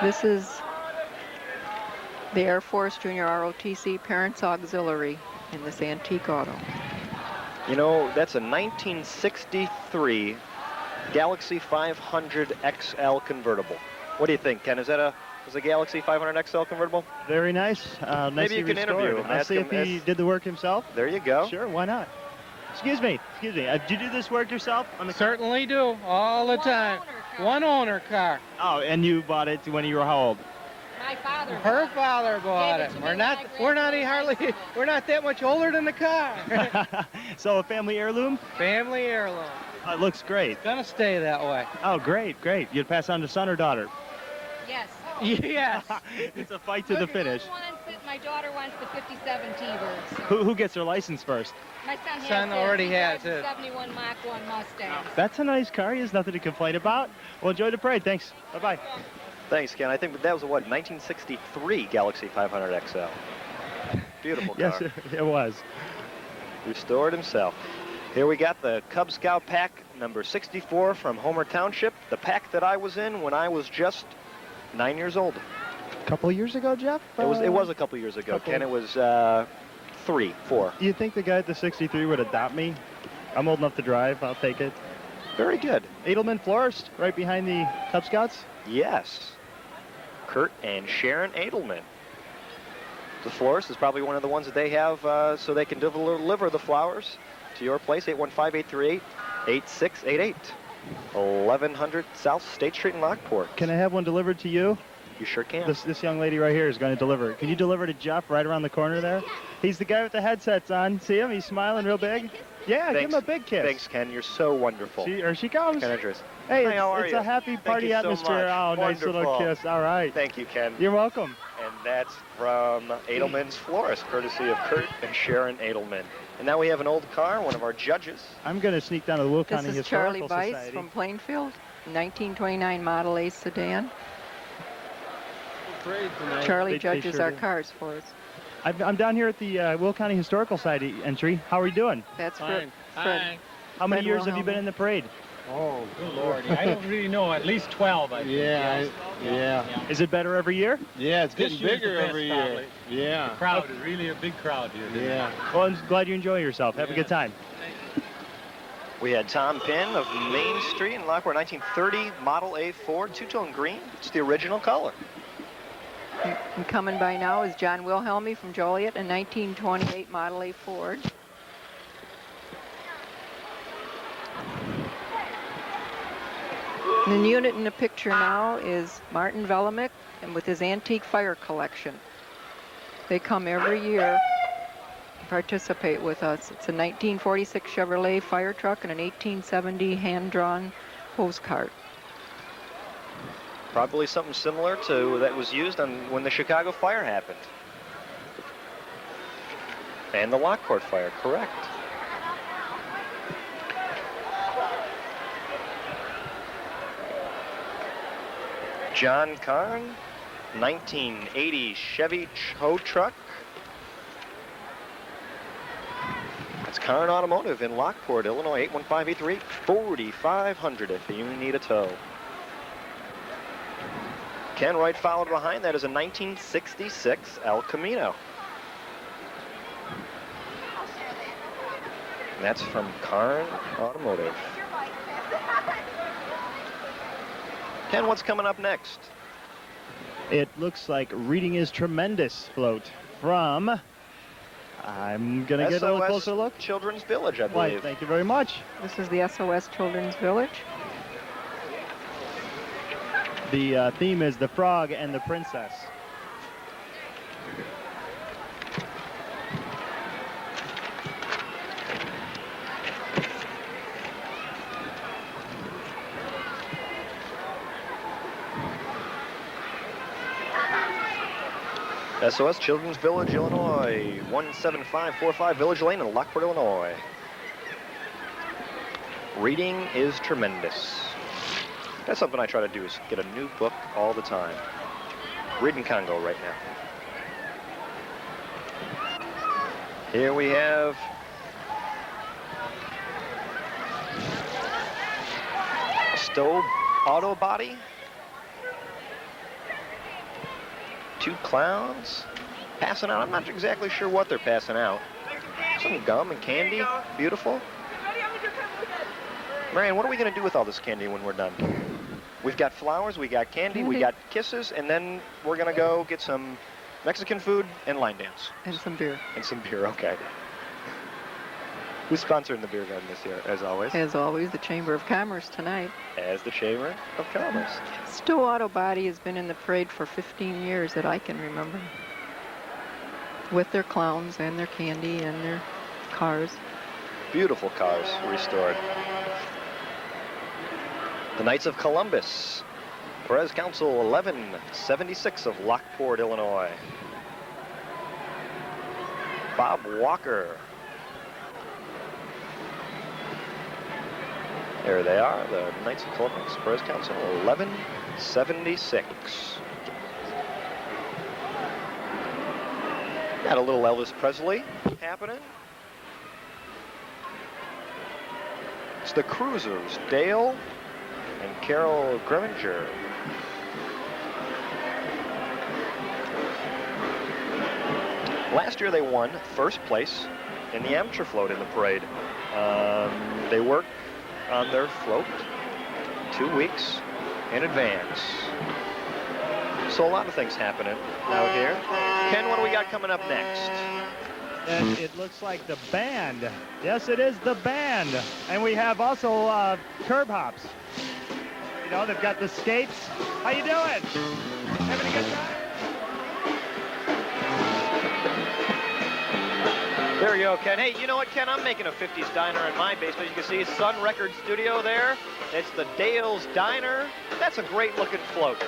This is the Air Force Junior ROTC Parents Auxiliary in this antique auto. You know, that's a 1963 Galaxy 500 XL convertible. What do you think, Ken? Is a Galaxy 500 XL convertible? Very nice. Maybe you can interview him. I'll see if he did the work himself. There you go. Sure, why not? Excuse me. Did you do this work yourself? Certainly do, all the time. One owner car. Oh, and you bought it when you were how old? My father. Her father bought it. We're not that much older than the car. So a family heirloom? Family heirloom. It looks great. Gonna stay that way. Oh, great. You'd pass on to son or daughter? Yes. Yes. It's a fight to the finish. My daughter wants the 57 T-Bird. So. Who gets their license first? My son Son already has it. 71 Mach 1 Mustang. That's a nice car. He has nothing to complain about. Well, enjoy the parade. Thanks. Bye-bye. Thanks, Ken. I think that was, 1963 Galaxy 500 XL. Beautiful car. Yes, it was. Restored himself. Here we got the Cub Scout pack number 64 from Homer Township, the pack that I was in when I was just 9 years old. A couple years ago, Jeff? It was a couple years ago, Ken. It was 3, 4. Do you think the guy at the 63 would adopt me? I'm old enough to drive. I'll take it. Very good. Edelman Florist, right behind the Cub Scouts? Yes. Kurt and Sharon Edelman. The florist is probably one of the ones that they have so they can deliver the flowers to your place, 815-838-8688. 1100 South State Street in Lockport. Can I have one delivered to you? You sure can. This young lady right here is going to deliver it. Can you deliver to Jeff right around the corner there? He's the guy with the headsets on. See him? He's smiling real big. Yeah, Thanks. give him a big kiss. Thanks, Ken. You're so wonderful. Here she comes. Ken Andrews. Hey, Hi, how are it's you? a happy Thank party you so atmosphere. much. Oh, nice little Wonderful. kiss. All right. Thank you, Ken. You're welcome. And that's from Edelman's Florist, courtesy of Kurt and Sharon Edelman. And now we have an old car, one of our judges. I'm going to sneak down to the Will This County is Charlie Historical Bice Society. from Plainfield, 1929 Model A sedan. Charlie They judges sure our do. cars for us. I'm down here at the Will County Historical Society entry. How are you doing? That's Fine. Fred. Hi. How many Fred years have you been Wilhelmi. in the parade? Oh, good lordy. I don't really know. At least 12, I think. Yeah. Is it better every year? Yeah, it's This getting year's the bigger best, every year. probably. Yeah. The crowd is really a big crowd here. Yeah. Well, I'm glad you enjoy yourself. Have a good time. We had Tom Pinn of Main Street in Lockport, 1930 Model A Ford, two-tone green. It's the original color. And coming by now is John Wilhelmi from Joliet, a 1928 Model A Ford. And the unit in the picture now is Martin Velamick, and with his antique fire collection. They come every year and participate with us. It's a 1946 Chevrolet fire truck and an 1870 hand-drawn hose cart. Probably something similar to that was used on when the Chicago fire happened. And the Lockport fire, correct. John Kahn, 1980 Chevy tow truck. That's Kahn Automotive in Lockport, Illinois, 815-838-4500 if you need a tow. Ken Wright followed behind. That is a 1966 El Camino. And that's from Kahn Automotive. Ken, what's coming up next? It looks like Reading is Tremendous float from, I'm going to get a little SOS closer look. Children's Village, I Why, believe. thank you very much. This is the SOS Children's Village. The theme is The Frog and the Princess. SOS Children's Village, Illinois, 17545 Village Lane in Lockport, Illinois. Reading is tremendous. That's something I try to do, is get a new book all the time. Reading Congo right now. Here we have Stowe Auto Body. Two clowns passing out. I'm not exactly sure what they're passing out. Some gum and candy. Beautiful. Marianne, what are we going to do with all this candy when we're done? We've got flowers, we got candy, we got kisses, and then we're going to go get some Mexican food and line dance. And some beer. And some beer, okay. Who's sponsoring the beer garden this year, as always? As always, the Chamber of Commerce tonight. As the Chamber of Commerce. Stowe Auto Body has been in the parade for 15 years that I can remember. With their clowns and their candy and their cars. Beautiful cars restored. The Knights of Columbus. Perez Council 1176 of Lockport, Illinois. Bob Walker. There they are, the Knights of Columbus, Perez Council 1176. Got a little Elvis Presley happening. It's the Cruisers, Dale and Carol Grimminger. Last year they won first place in the amateur float in the parade. They work on their float 2 weeks in advance. So a lot of things happening out here. Ken, what do we got coming up next? And it looks like the band. Yes, it is the band. And we have also curb hops. You know, they've got the skates. How you doing? Having a good time? There you go, Ken. Hey, you know what, Ken? I'm making a 50s diner in my basement. You can see Sun Record Studio there. It's the Dale's Diner. That's a great looking float.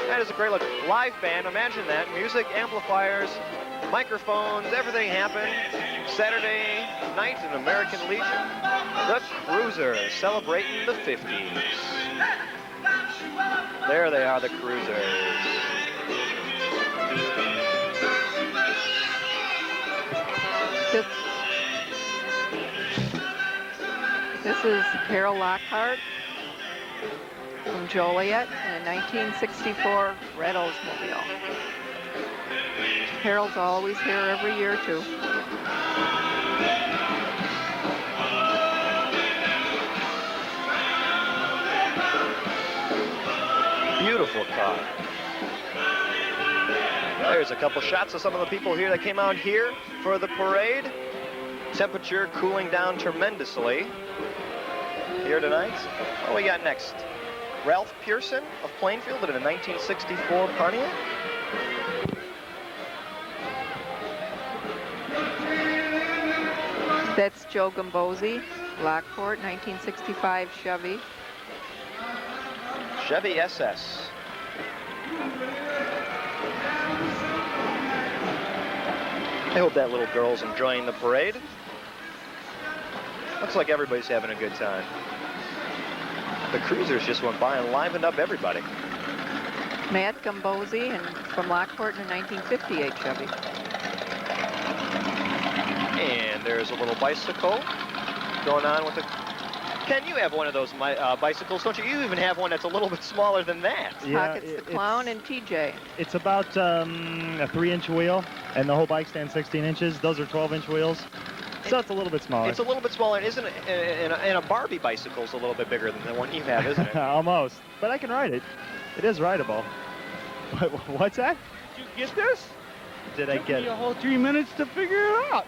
That is a great look. Live band, imagine that. Music, amplifiers, microphones, everything happened. Saturday night in American Legion. The Cruisers celebrating the 50s. There they are, the Cruisers. This is Carol Lockhart from Joliet in a 1964 Red Oldsmobile. Carol's always here every year, too. Beautiful car. There's a couple shots of some of the people here that came out here for the parade. Temperature cooling down tremendously here tonight. What do we got next? Ralph Pearson of Plainfield in a 1964 Pontiac. That's Joe Gambosi, Lockport, 1965 Chevy. Chevy SS. I hope that little girl's enjoying the parade. Looks like everybody's having a good time. The Cruisers just went by and livened up everybody. Matt Gambosi and from Lockport in a 1958 Chevy. And there's a little bicycle going on with the... Ken, you have one of those bicycles, don't you? You even have one that's a little bit smaller than that. Yeah, Pockets the Clown and TJ. It's about a 3-inch wheel, and the whole bike stands 16 inches. Those are 12-inch wheels. So it's a little bit smaller. It's a little bit smaller, isn't it? And a Barbie bicycle's a little bit bigger than the one you have, isn't it? Almost. But I can ride it. It is rideable. What's that? Did you get this? Did I get it? A whole 3 minutes to figure it out.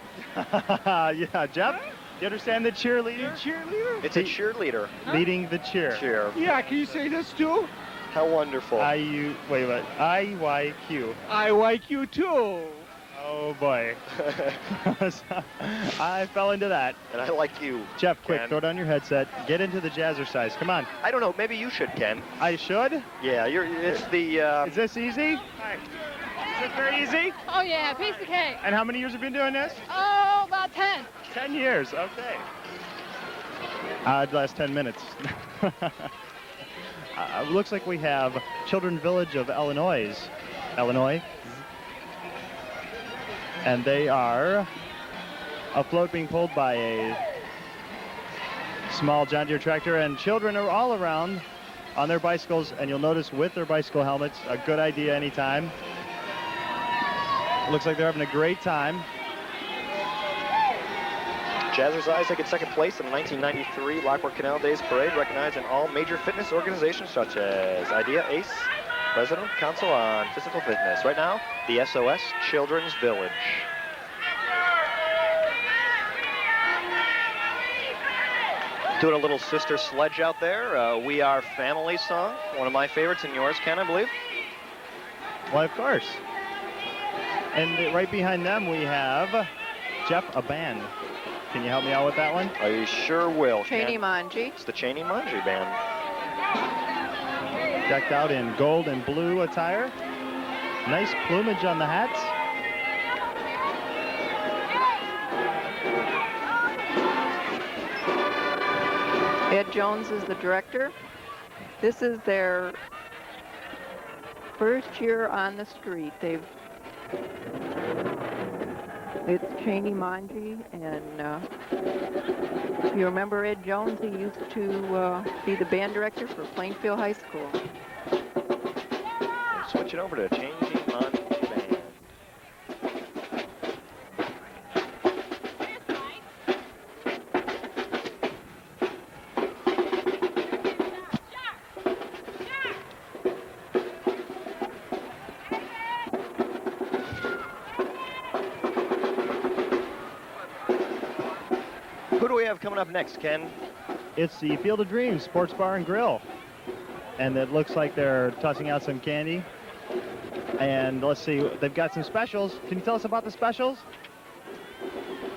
Yeah, Jeff? You understand the cheerleader? Cheerleader? It's a cheerleader. Leading the cheer. Yeah, can you say this too? How wonderful. Wait. IYQ. IYQ too. Oh boy. I fell into that. And I like you, Jeff, quick, Ken. throw down your headset. Get into the jazzercise. Come on. I don't know. Maybe you should, Ken. I should? Yeah, it's the... Is this easy? Hi. Is it very easy? Oh, yeah, piece of cake. And how many years have you been doing this? Oh, about 10. 10 years, okay. Last 10 minutes. Looks like we have Children's Village of Illinois. And they are a float being pulled by a small John Deere tractor, and children are all around on their bicycles, and you'll notice with their bicycle helmets, a good idea anytime. Looks like they're having a great time. Jazzercise taking second place in the 1993 Lockport Canal Days Parade, recognized in all major fitness organizations such as IDEA, ACE, President Council on Physical Fitness. Right now, the SOS Children's Village. Doing a little Sister Sledge out there. We Are Family song. One of my favorites and yours, Ken, I believe. Well, of course. And right behind them, we have Jeff, a band. Can you help me out with that one? I sure will. Cheney Manji. It's the Cheney Manji Band. Decked out in gold and blue attire. Nice plumage on the hats. Ed Jones is the director. This is their first year on the street. It's Cheney Manji, and if you remember Ed Jones, he used to be the band director for Plainfield High School. We're switching over to Cheney Manji Band. Who do we have coming up next, Ken? It's the Field of Dreams Sports Bar and Grill. And it looks like they're tossing out some candy. And let's see, they've got some specials. Can you tell us about the specials?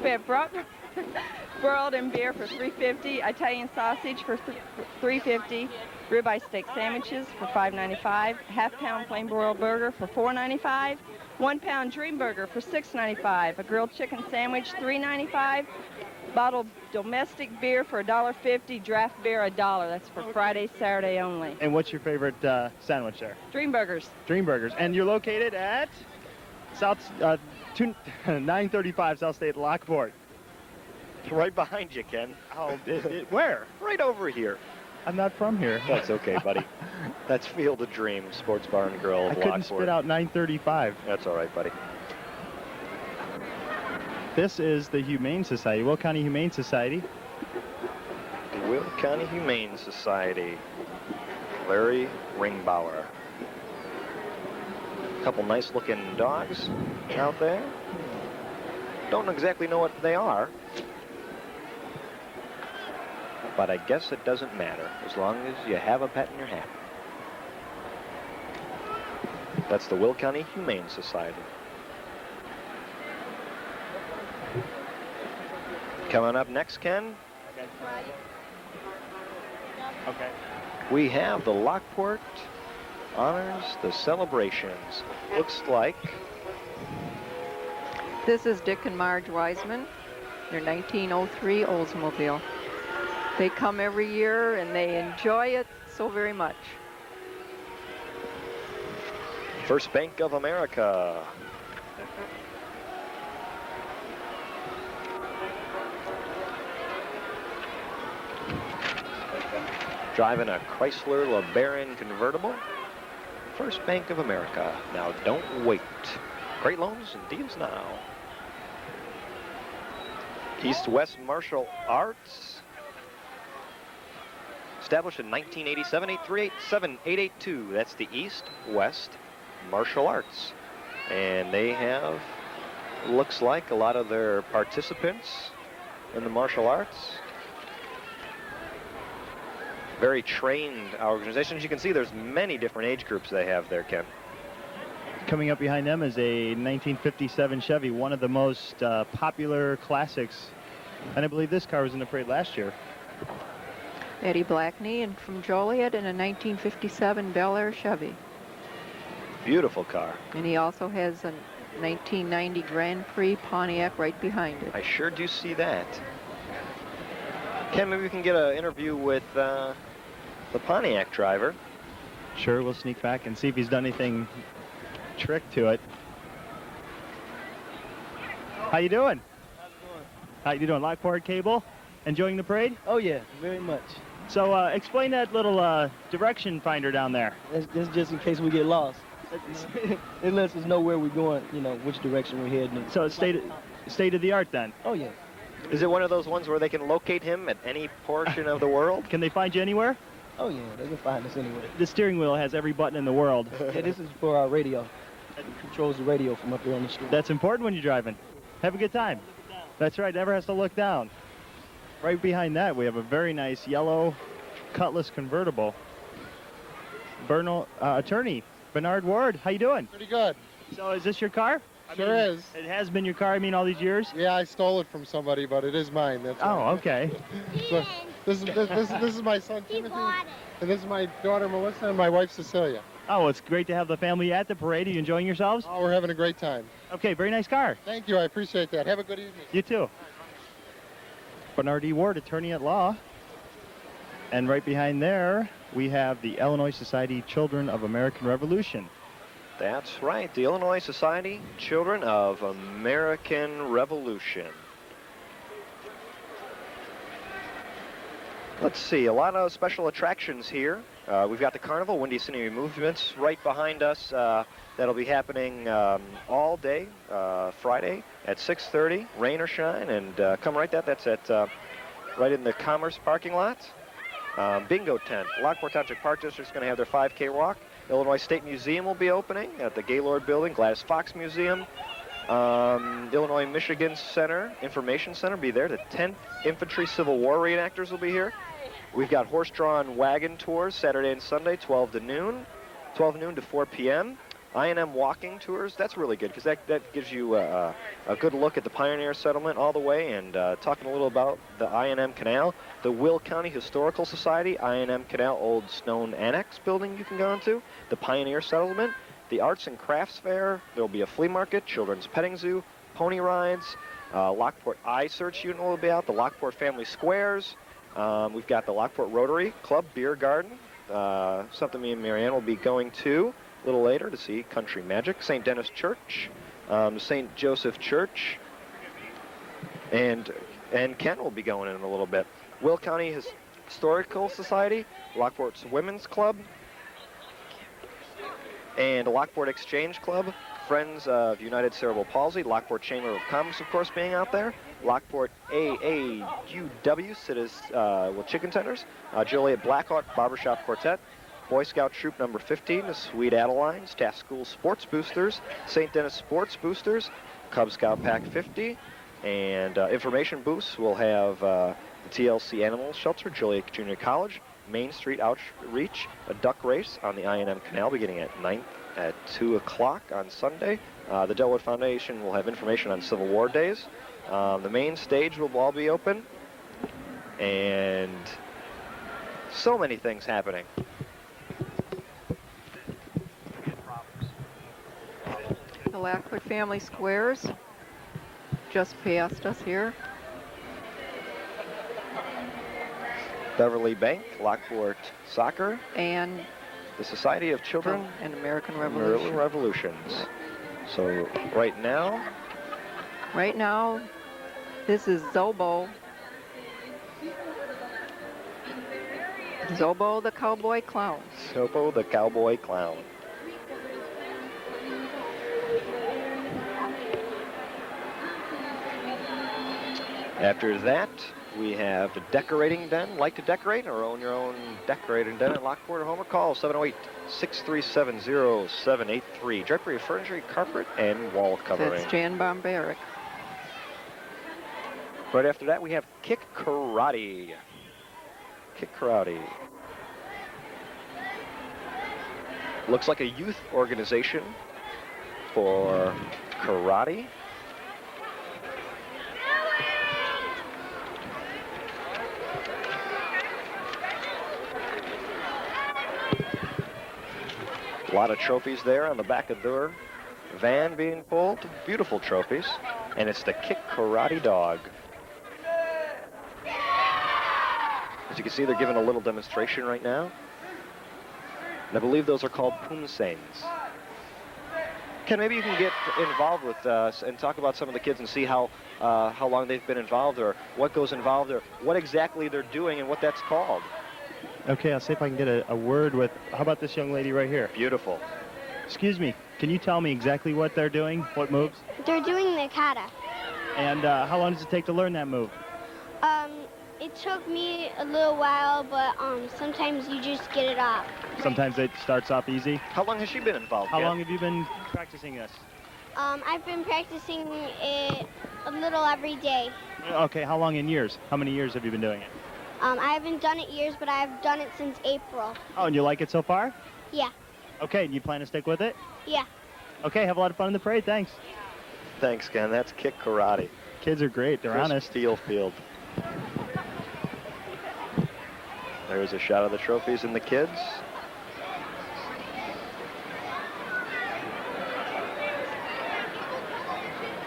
We have broiled and beer for $3.50. Italian sausage for $3.50. Ribeye steak sandwiches for $5.95. Half-pound plain broiled burger for $4.95. 1 pound dream burger for $6.95. A grilled chicken sandwich $3.95. Bottled domestic beer for $1.50. Draft beer $1. That's for Friday, Saturday only. And what's your favorite sandwich there? Dream burgers. Dream Burgers. And you're located at 935 South State Lockport. Right behind you, Ken. Oh, where? Right over here. I'm not from here. That's okay, buddy. That's Field of Dreams, Sports Bar and Grill of I couldn't Lockport. spit out 935. That's all right, buddy. This is the Humane Society, Will County Humane Society. Will County Humane Society. Larry Ringbauer. A couple nice looking dogs out there. Don't exactly know what they are, but I guess it doesn't matter as long as you have a pet and you're happy. That's the Will County Humane Society. Coming up next, Ken, Okay. we have the Lockport Honors, the celebrations. Looks like This is Dick and Marge Wiseman, their 1903 Oldsmobile. They come every year and they enjoy it so very much. First Bank of America. Driving a Chrysler LeBaron convertible. First Bank of America. Now don't wait. Great loans and deals now. East-West Martial Arts. Established in 1987, 838-7882. That's the East-West Martial Arts. And they have, looks like, a lot of their participants in the martial arts. Very trained organization. As you can see, there's many different age groups they have there, Ken. Coming up behind them is a 1957 Chevy, one of the most popular classics. And I believe this car was in the parade last year. Eddie Blackney and from Joliet in a 1957 Bel Air Chevy. Beautiful car. And he also has a 1990 Grand Prix Pontiac right behind it. I sure do see that. Ken, maybe we can get an interview with the Pontiac driver. Sure, we'll sneak back and see if he's done anything trick to it. How you doing? How you doing? Lockport Cable? Enjoying the parade? Oh yeah, very much. So explain that little direction finder down there. That's just in case we get lost. It lets us know where we're going, you know, which direction we're heading. So it's state of the art then? Oh yeah. Is it one of those ones where they can locate him at any portion of the world? Can they find you anywhere? Oh yeah, they can find us anywhere. The steering wheel has every button in the world. Yeah, this is for our radio. It controls the radio from up here on the street. That's important when you're driving. Have a good time. That's right, never has to look down. Right behind that, we have a very nice yellow Cutlass convertible. Attorney Bernard Ward, how you doing? Pretty good. So is this your car? Sure is. It has been your car, I mean, all these years? Yeah, I stole it from somebody, but it is mine. That's Oh, okay. So this is my son Timothy, and this is my daughter Melissa, and my wife Cecilia. Oh, it's great to have the family at the parade. Are you enjoying yourselves? Oh, we're having a great time. Okay, very nice car. Thank you, I appreciate that. Have a good evening. You too. Bernard E. Ward, attorney at law. And right behind there, we have the Illinois Society Children of American Revolution. That's right, the Illinois Society Children of American Revolution. Let's see, a lot of special attractions here. We've got the Carnival, Windy City Movements right behind us. That'll be happening all day, Friday at 6:30, rain or shine, and come right that's at right in the Commerce parking lot. Bingo tent, Lockport Township Park District's going to have their 5K walk. Illinois State Museum will be opening at the Gaylord Building. Gladys Fox Museum. Illinois Michigan Center, Information Center, be there. The 10th Infantry Civil War reenactors will be here. We've got horse-drawn wagon tours Saturday and Sunday, 12 noon to 4 p.m. I&M walking tours, that's really good because that gives you a good look at the Pioneer Settlement all the way, and talking a little about the I&M Canal, the Will County Historical Society, I&M Canal Old Stone Annex building you can go into, the Pioneer Settlement, the Arts and Crafts Fair, there'll be a flea market, children's petting zoo, pony rides, Lockport Eye Search Unit will be out, the Lockport Family Squares, we've got the Lockport Rotary Club Beer Garden, something me and Marianne will be going to a little later to see Country Magic, St. Dennis Church, St. Joseph Church, and Ken will be going in a little bit. Will County Historical Society, Lockport's Women's Club, and Lockport Exchange Club, Friends of United Cerebral Palsy, Lockport Chamber of Commerce, of course, being out there, Lockport AAUW, Cities with Chicken Tenders, Joliet Blackhawk Barbershop Quartet, Boy Scout Troop number 15, the Sweet Adelines, Taft School Sports Boosters, St. Dennis Sports Boosters, Cub Scout Pack 50, and information booths will have the TLC Animal Shelter, Joliet Junior College, Main Street Outreach, a duck race on the I&M Canal beginning at 2 o'clock on Sunday. The Delwood Foundation will have information on Civil War days. The main stage will all be open, and so many things happening. The Lockport Family Squares just past us here. Beverly Bank, Lockport Soccer, and the Society of Children and American Revolution. Revolutions. So right now, this is Zobo. Zobo the Cowboy Clown. Zobo the Cowboy Clown. After that, we have the decorating den. Like to decorate or own your own decorating den at Lockport or Homer? Call 708-637-0783. Drapery, furniture, carpet, and wall covering. That's Jan Bombaric. Right after that, we have Kick Karate. Kick Karate. Looks like a youth organization for karate. A lot of trophies there on the back of their van being pulled. Beautiful trophies. And it's the Kick Karate dog. As you can see, they're giving a little demonstration right now. And I believe those are called poomsains. Ken, maybe you can get involved with us and talk about some of the kids and see how long they've been involved, or what goes involved, or what exactly they're doing and what that's called. Okay, I'll see if I can get a word with, how about this young lady right here? Beautiful. Excuse me, can you tell me exactly what they're doing? What moves? They're doing the kata. And how long does it take to learn that move? It took me a little while, but sometimes you just get it off. Sometimes it starts off easy. How long has she been involved? How long have you been practicing this? I've been practicing it a little every day. Okay, how long in years? How many years have you been doing it? I haven't done it years, but I've done it since April. Oh, and you like it so far? Yeah. Okay, you plan to stick with it? Yeah. Okay, have a lot of fun in the parade, thanks. Thanks, Ken. That's Kick Karate. Kids are great, they're Chris honest. Steelfield. There's a shot of the trophies and the kids.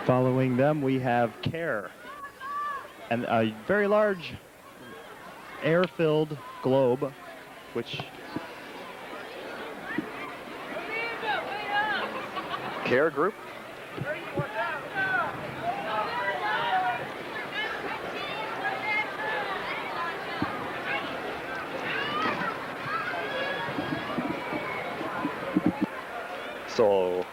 Following them, we have CARE, and a very large air-filled globe, which... CARE group. So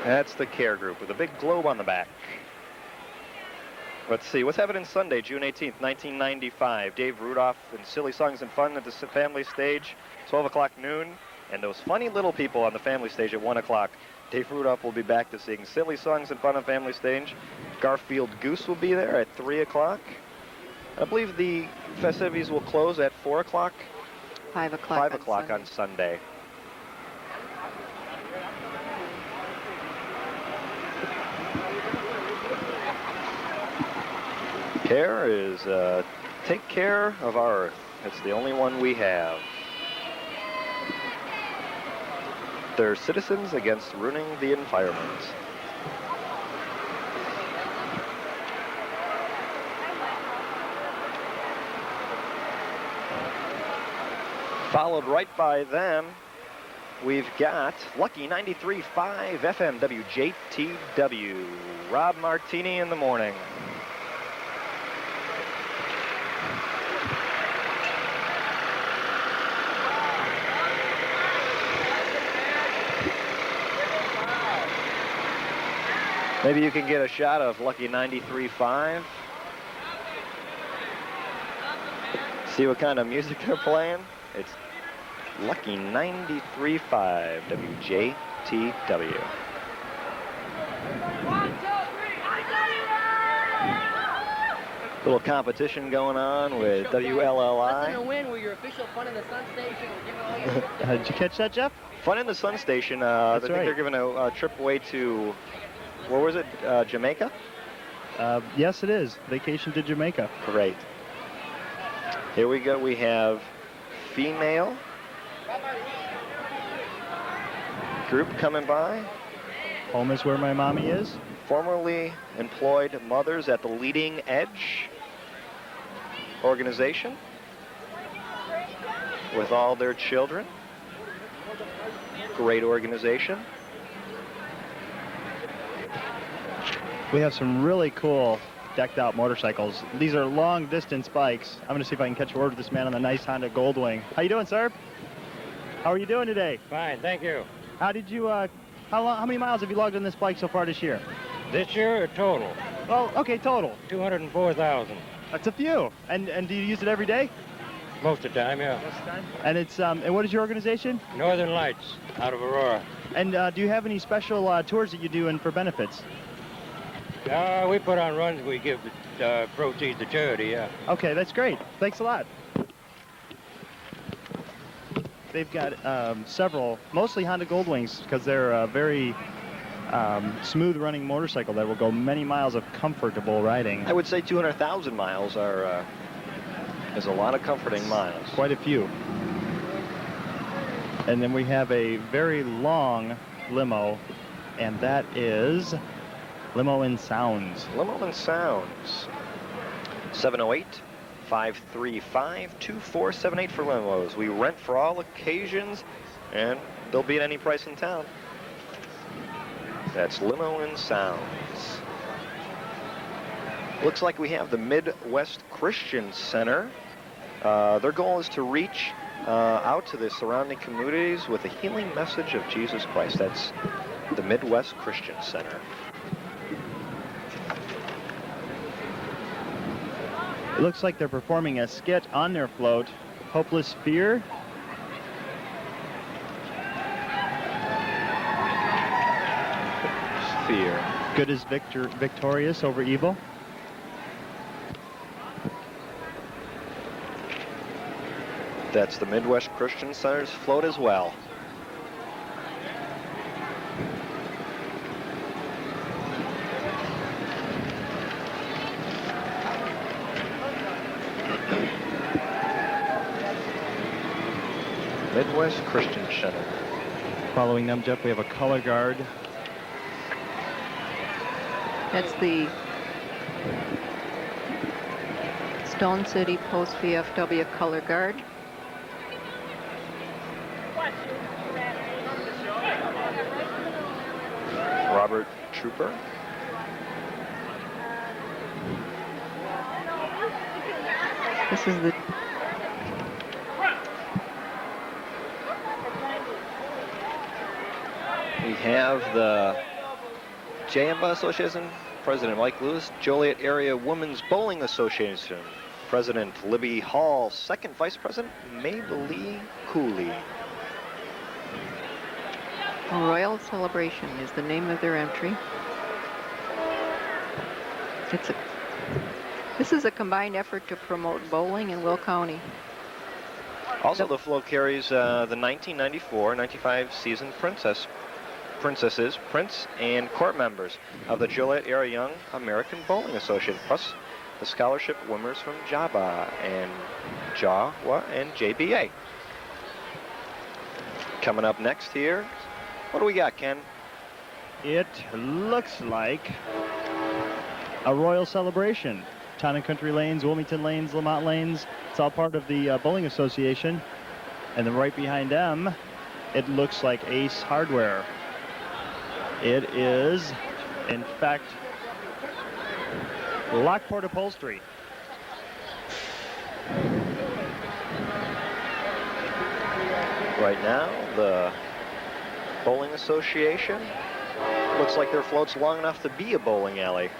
that's the CARE group with a big globe on the back. Let's see, what's happening Sunday, June 18th, 1995. Dave Rudolph and Silly Songs and Fun at the family stage, 12 o'clock noon. And those funny little people on the family stage at 1 o'clock. Dave Rudolph will be back to sing silly songs and fun on family stage. Garfield Goose will be there at 3 o'clock. I believe the festivities will close at 4 o'clock. 5 o'clock. 5 o'clock on Sunday. Care is take care of our earth. It's the only one we have. They're citizens against ruining the environment. Followed right by them, we've got Lucky 93.5 FM WJTW. Rob Martini in the morning. Maybe you can get a shot of Lucky 93.5. See what kind of music they're playing. It's Lucky 93.5 WJTW. Little competition going on with WLLI. To win with your official Fun in the Sun station. We're giving all Did you catch that, Jeff? Fun in the Sun station. I think they're giving a trip away to, where was it? Jamaica? Yes, it is. Vacation to Jamaica. Great. Here we go. We have female group coming by. Home is where my mommy is. Formerly employed mothers at the Leading Edge organization with all their children. Great organization. We have some really cool decked out motorcycles. These are long distance bikes. I'm going to see if I can catch a word with this man on the nice Honda Goldwing. How you doing, sir? How are you doing today? Fine, thank you. How did you, how many miles have you logged on this bike so far this year? This year or total? Oh, okay, total. 204,000. That's a few. And do you use it every day? Most of the time, yeah. Most of the time. And it's, and what is your organization? Northern Lights, out of Aurora. And do you have any special tours that you do for benefits? We put on runs, we give the proceeds to charity, yeah. Okay, that's great. Thanks a lot. They've got several, mostly Honda Goldwings, because they're a very smooth running motorcycle that will go many miles of comfortable riding. I would say 200,000 miles is a lot of comforting miles. Quite a few. And then we have a very long limo, and that is Limo and Sounds. Limo and Sounds. 708-535-2478 for limos. We rent for all occasions, and they'll be at any price in town. That's Limo and Sounds. Looks like we have the Midwest Christian Center. Their goal is to reach out to the surrounding communities with a healing message of Jesus Christ. That's the Midwest Christian Center. It looks like they're performing a skit on their float, Hopeless Fear. Fear. Good is victorious over evil. That's the Midwest Christian Center's float as well. Midwest Christian Center. Following them, Jeff, we have a color guard. That's the Stone City Post VFW color guard. Robert Trooper. This is the We have the JMBA Association, President Mike Lewis, Joliet Area Women's Bowling Association, President Libby Hall, Second Vice President Maybelline Cooley. Royal Celebration is the name of their entry. This is a combined effort to promote bowling in Will County. Also, the float carries the 1994-95 season princesses, prince, and court members of the Joliet Area Young American Bowling Association, plus the scholarship winners from JAWA and JBA. Coming up next here, what do we got, Ken? It looks like a Royal Celebration. Town and Country Lanes, Wilmington Lanes, Lamont Lanes. It's all part of the Bowling Association. And then right behind them, it looks like Ace Hardware. It is, in fact, Lockport Upholstery. Right now, the Bowling Association looks like their float's long enough to be a bowling alley.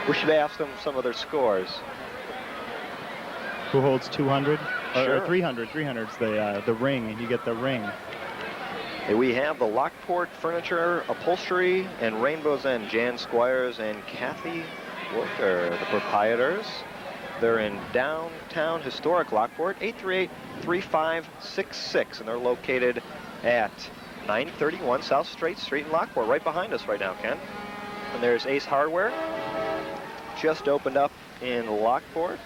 We should ask them some of their scores. Who holds 200? Sure. Or 300. 300's the ring. You get the ring. Here we have the Lockport Furniture, Upholstery, and Rainbow's End. Jan Squires and Kathy Wilker, the proprietors. They're in downtown historic Lockport, 838-3566, and they're located at 931 South Straight Street in Lockport, right behind us right now, Ken. And there's Ace Hardware, just opened up in Lockport.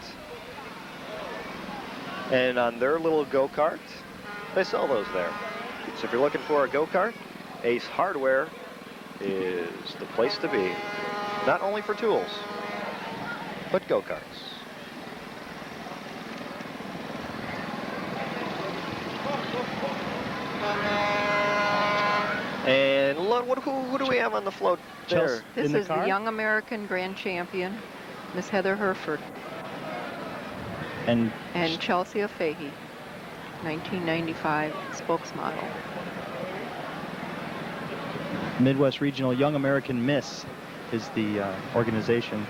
And on their little go-kart, they sell those there. So if you're looking for a go-kart, Ace Hardware is the place to be. Not only for tools, but go-karts. And look, who do we have on the float there? This is the Young American Grand Champion, Miss Heather Herford. And Chelsea Fahey, 1995 spokesmodel. Midwest Regional Young American Miss is the organization.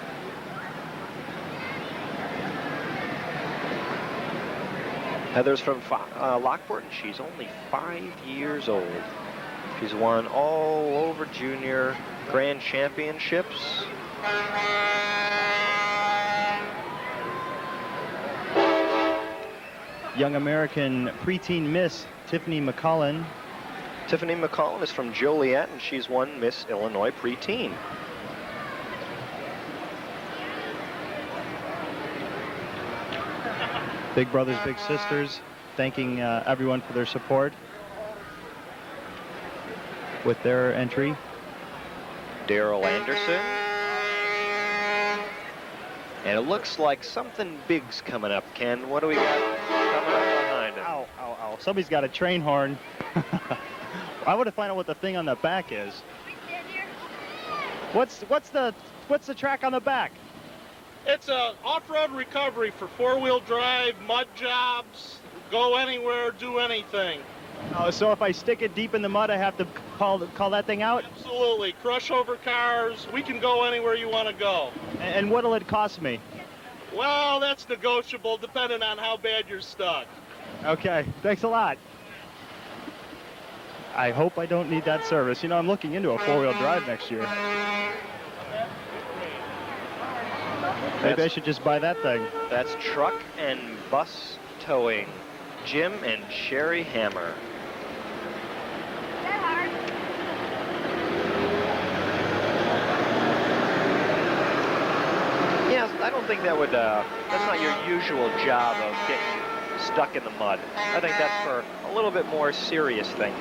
Heather's from Lockport, and she's only 5 years old. She's won all over junior grand championships. Young American preteen Miss Tiffany McCullen. Tiffany McCullen is from Joliet, and she's won Miss Illinois preteen. Big brothers, big sisters, thanking everyone for their support with their entry. Daryl Anderson. And it looks like something big's coming up, Ken. What do we got coming up behind him? Ow, ow, ow. Somebody's got a train horn. I want to find out what the thing on the back is. What's the track on the back? It's a off-road recovery for four-wheel drive, mud jobs, go anywhere, do anything. Oh, so if I stick it deep in the mud, I have to call that thing out? Absolutely. Crush over cars. We can go anywhere you want to go. And what'll it cost me? Well, that's negotiable depending on how bad you're stuck. Okay, thanks a lot. I hope I don't need that service. You know, I'm looking into a four-wheel drive next year. Maybe I should just buy that thing. That's Truck and Bus Towing. Jim and Sherry Hammer. Yeah, I don't think that would, that's not your usual job of getting stuck in the mud. I think that's for a little bit more serious things.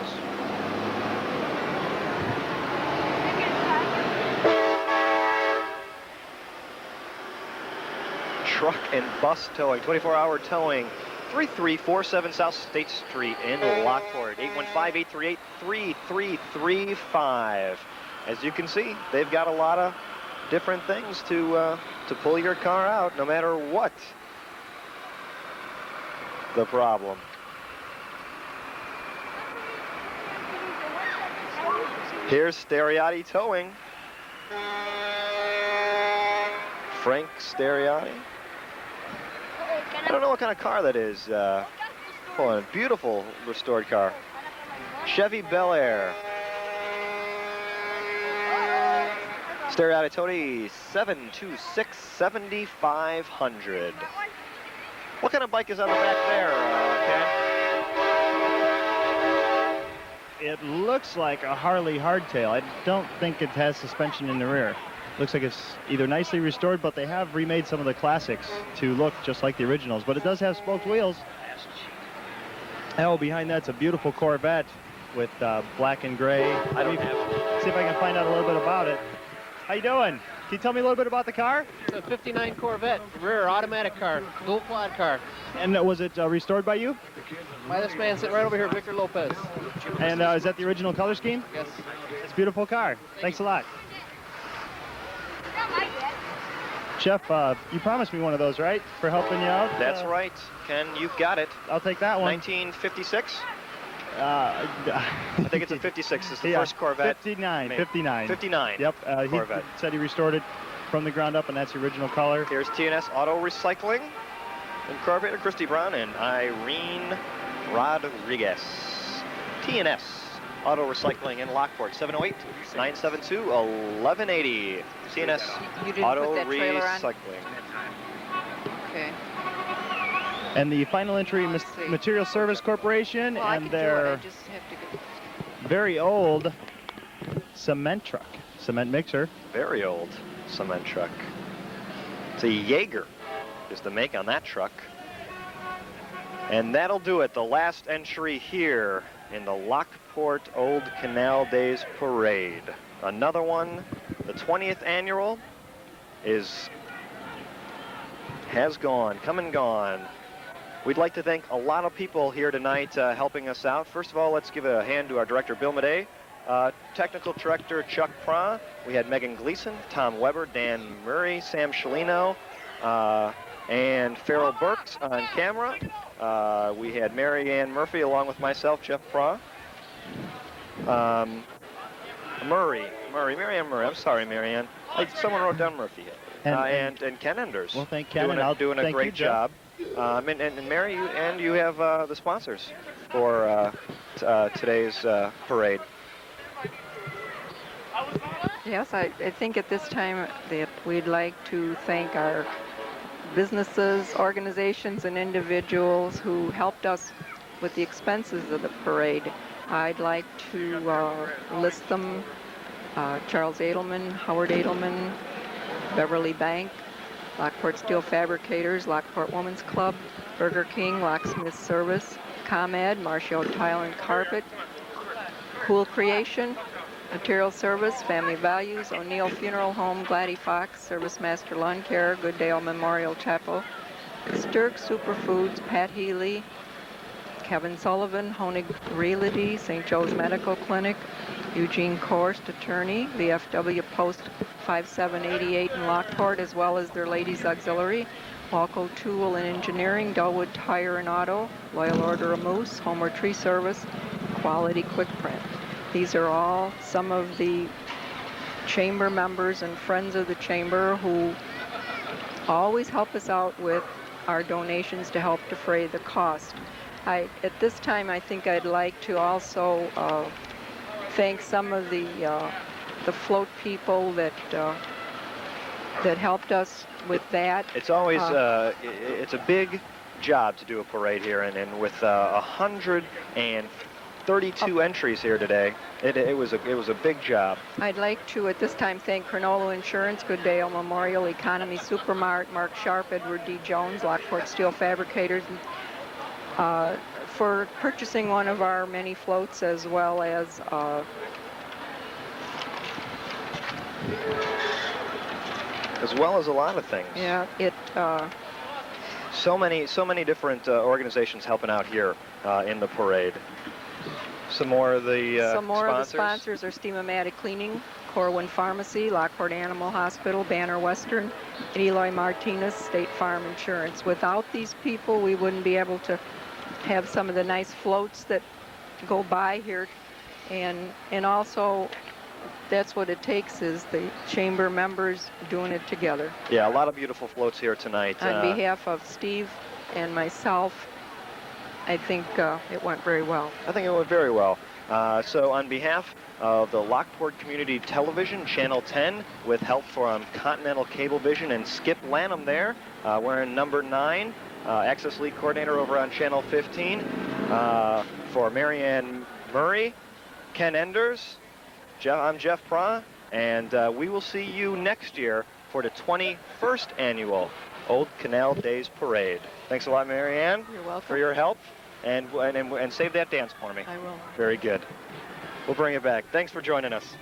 Truck and Bus Towing, 24-hour towing. 3347 South State Street in Lockport, 815-838-3335. As you can see, they've got a lot of different things to pull your car out, no matter what the problem. Here's Steriati Towing. Frank Steriati. I don't know what kind of car that is. Oh, a beautiful restored car. Chevy Bel Air. Stereo Tony 726-7500. What kind of bike is on the back there, Ken? It looks like a Harley hardtail. I don't think it has suspension in the rear. Looks like it's either nicely restored, but they have remade some of the classics to look just like the originals. But it does have spoked wheels. Oh, behind that's a beautiful Corvette with black and gray. See if I can find out a little bit about it. How you doing? Can you tell me a little bit about the car? It's a 59 Corvette, rear automatic car, dual quad car. And was it restored by you? By this man sitting right over here, Victor Lopez. And is that the original color scheme? Yes. It's a beautiful car. Thanks a lot. Jeff, you promised me one of those, right? For helping you out? That's right, Ken. You've got it. I'll take that one. 1956? I think it's a 56. It's the first Corvette. 59. made. 59. 59. Yep. Corvette. He said he restored it from the ground up, and that's the original color. Here's TNS Auto Recycling. Incorporated, Christy Brown and Irene Rodriguez. TNS Auto Recycling in Lockport, 708-972-1180. TNS You didn't Auto put that trailer on? Recycling. Okay. And the final entry, Material Service Corporation, Well, I and can do it. I their just have to get... very old cement truck, cement mixer. Very old cement truck. It's a Jaeger is the make on that truck. And that'll do it. The last entry here in the Lockport Old Canal Days Parade. Another one, the 20th annual, has gone, come and gone. We'd like to thank a lot of people here tonight helping us out. First of all, let's give a hand to our director, Bill Madej. Technical director, Chuck Pra. We had Megan Gleason, Tom Weber, Dan Murray, Sam Shalino, and Farrell Burks on camera. We had Mary Ann Murphy along with myself, Jeff Pra. Mary Ann Murray. I'm sorry, Mary Ann. Someone wrote down Murphy. And Ken Enders. Well, thank Ken, doing a great job. And Mary, you have the sponsors for today's parade. Yes, I think at this time that we'd like to thank our businesses, organizations, and individuals who helped us with the expenses of the parade. I'd like to list them: Charles Edelman, Howard Edelman, Beverly Bank, Lockport Steel Fabricators, Lockport Women's Club, Burger King, Locksmith Service, ComEd, Marshall Tile and Carpet, Cool Creation, Material Service, Family Values, O'Neill Funeral Home, Gladdy Fox, Service Master Lawn Care, Goodale Memorial Chapel, Sturk Superfoods, Pat Healy, Kevin Sullivan, Honig Realty, St. Joe's Medical Clinic, Eugene Korst, attorney, VFW Post 5788 in Lockport, as well as their Ladies Auxiliary, Walco Tool and Engineering, Delwood Tire and Auto, Loyal Order of Moose, Homer Tree Service, Quality Quick Print. These are all some of the chamber members and friends of the chamber who always help us out with our donations to help defray the cost. At this time, I think I'd like to also thank some of the float people that helped us with that. It's always it's a big job to do a parade here, and with 132 entries here today, it was a big job. I'd like to at this time thank Cronulla Insurance, Goodale Memorial, Economy Supermart, Mark Sharp, Edward D. Jones, Lockport Steel Fabricators, for purchasing one of our many floats, as well as a lot of things. Yeah, so many different organizations helping out here in the parade. Some more of the sponsors are Steam-O-Matic Cleaning, Corwin Pharmacy, Lockport Animal Hospital, Banner Western, and Eloy Martinez State Farm Insurance. Without these people, we wouldn't be able to have some of the nice floats that go by here, and also that's what it takes, is the chamber members doing it together. Yeah, a lot of beautiful floats here tonight. On behalf of Steve and myself, I think it went very well. I think it went very well. So on behalf of the Lockport Community Television, Channel 10, with help from Continental Cablevision and Skip Lanham there, wearing number 9, Access League Coordinator over on Channel 15, for Marianne Murray, Ken Enders, I'm Jeff Pra, and we will see you next year for the 21st annual Old Canal Days Parade. Thanks a lot, Marianne. You're welcome. For your help. And save that dance for me. I will. Very good. We'll bring it back. Thanks for joining us.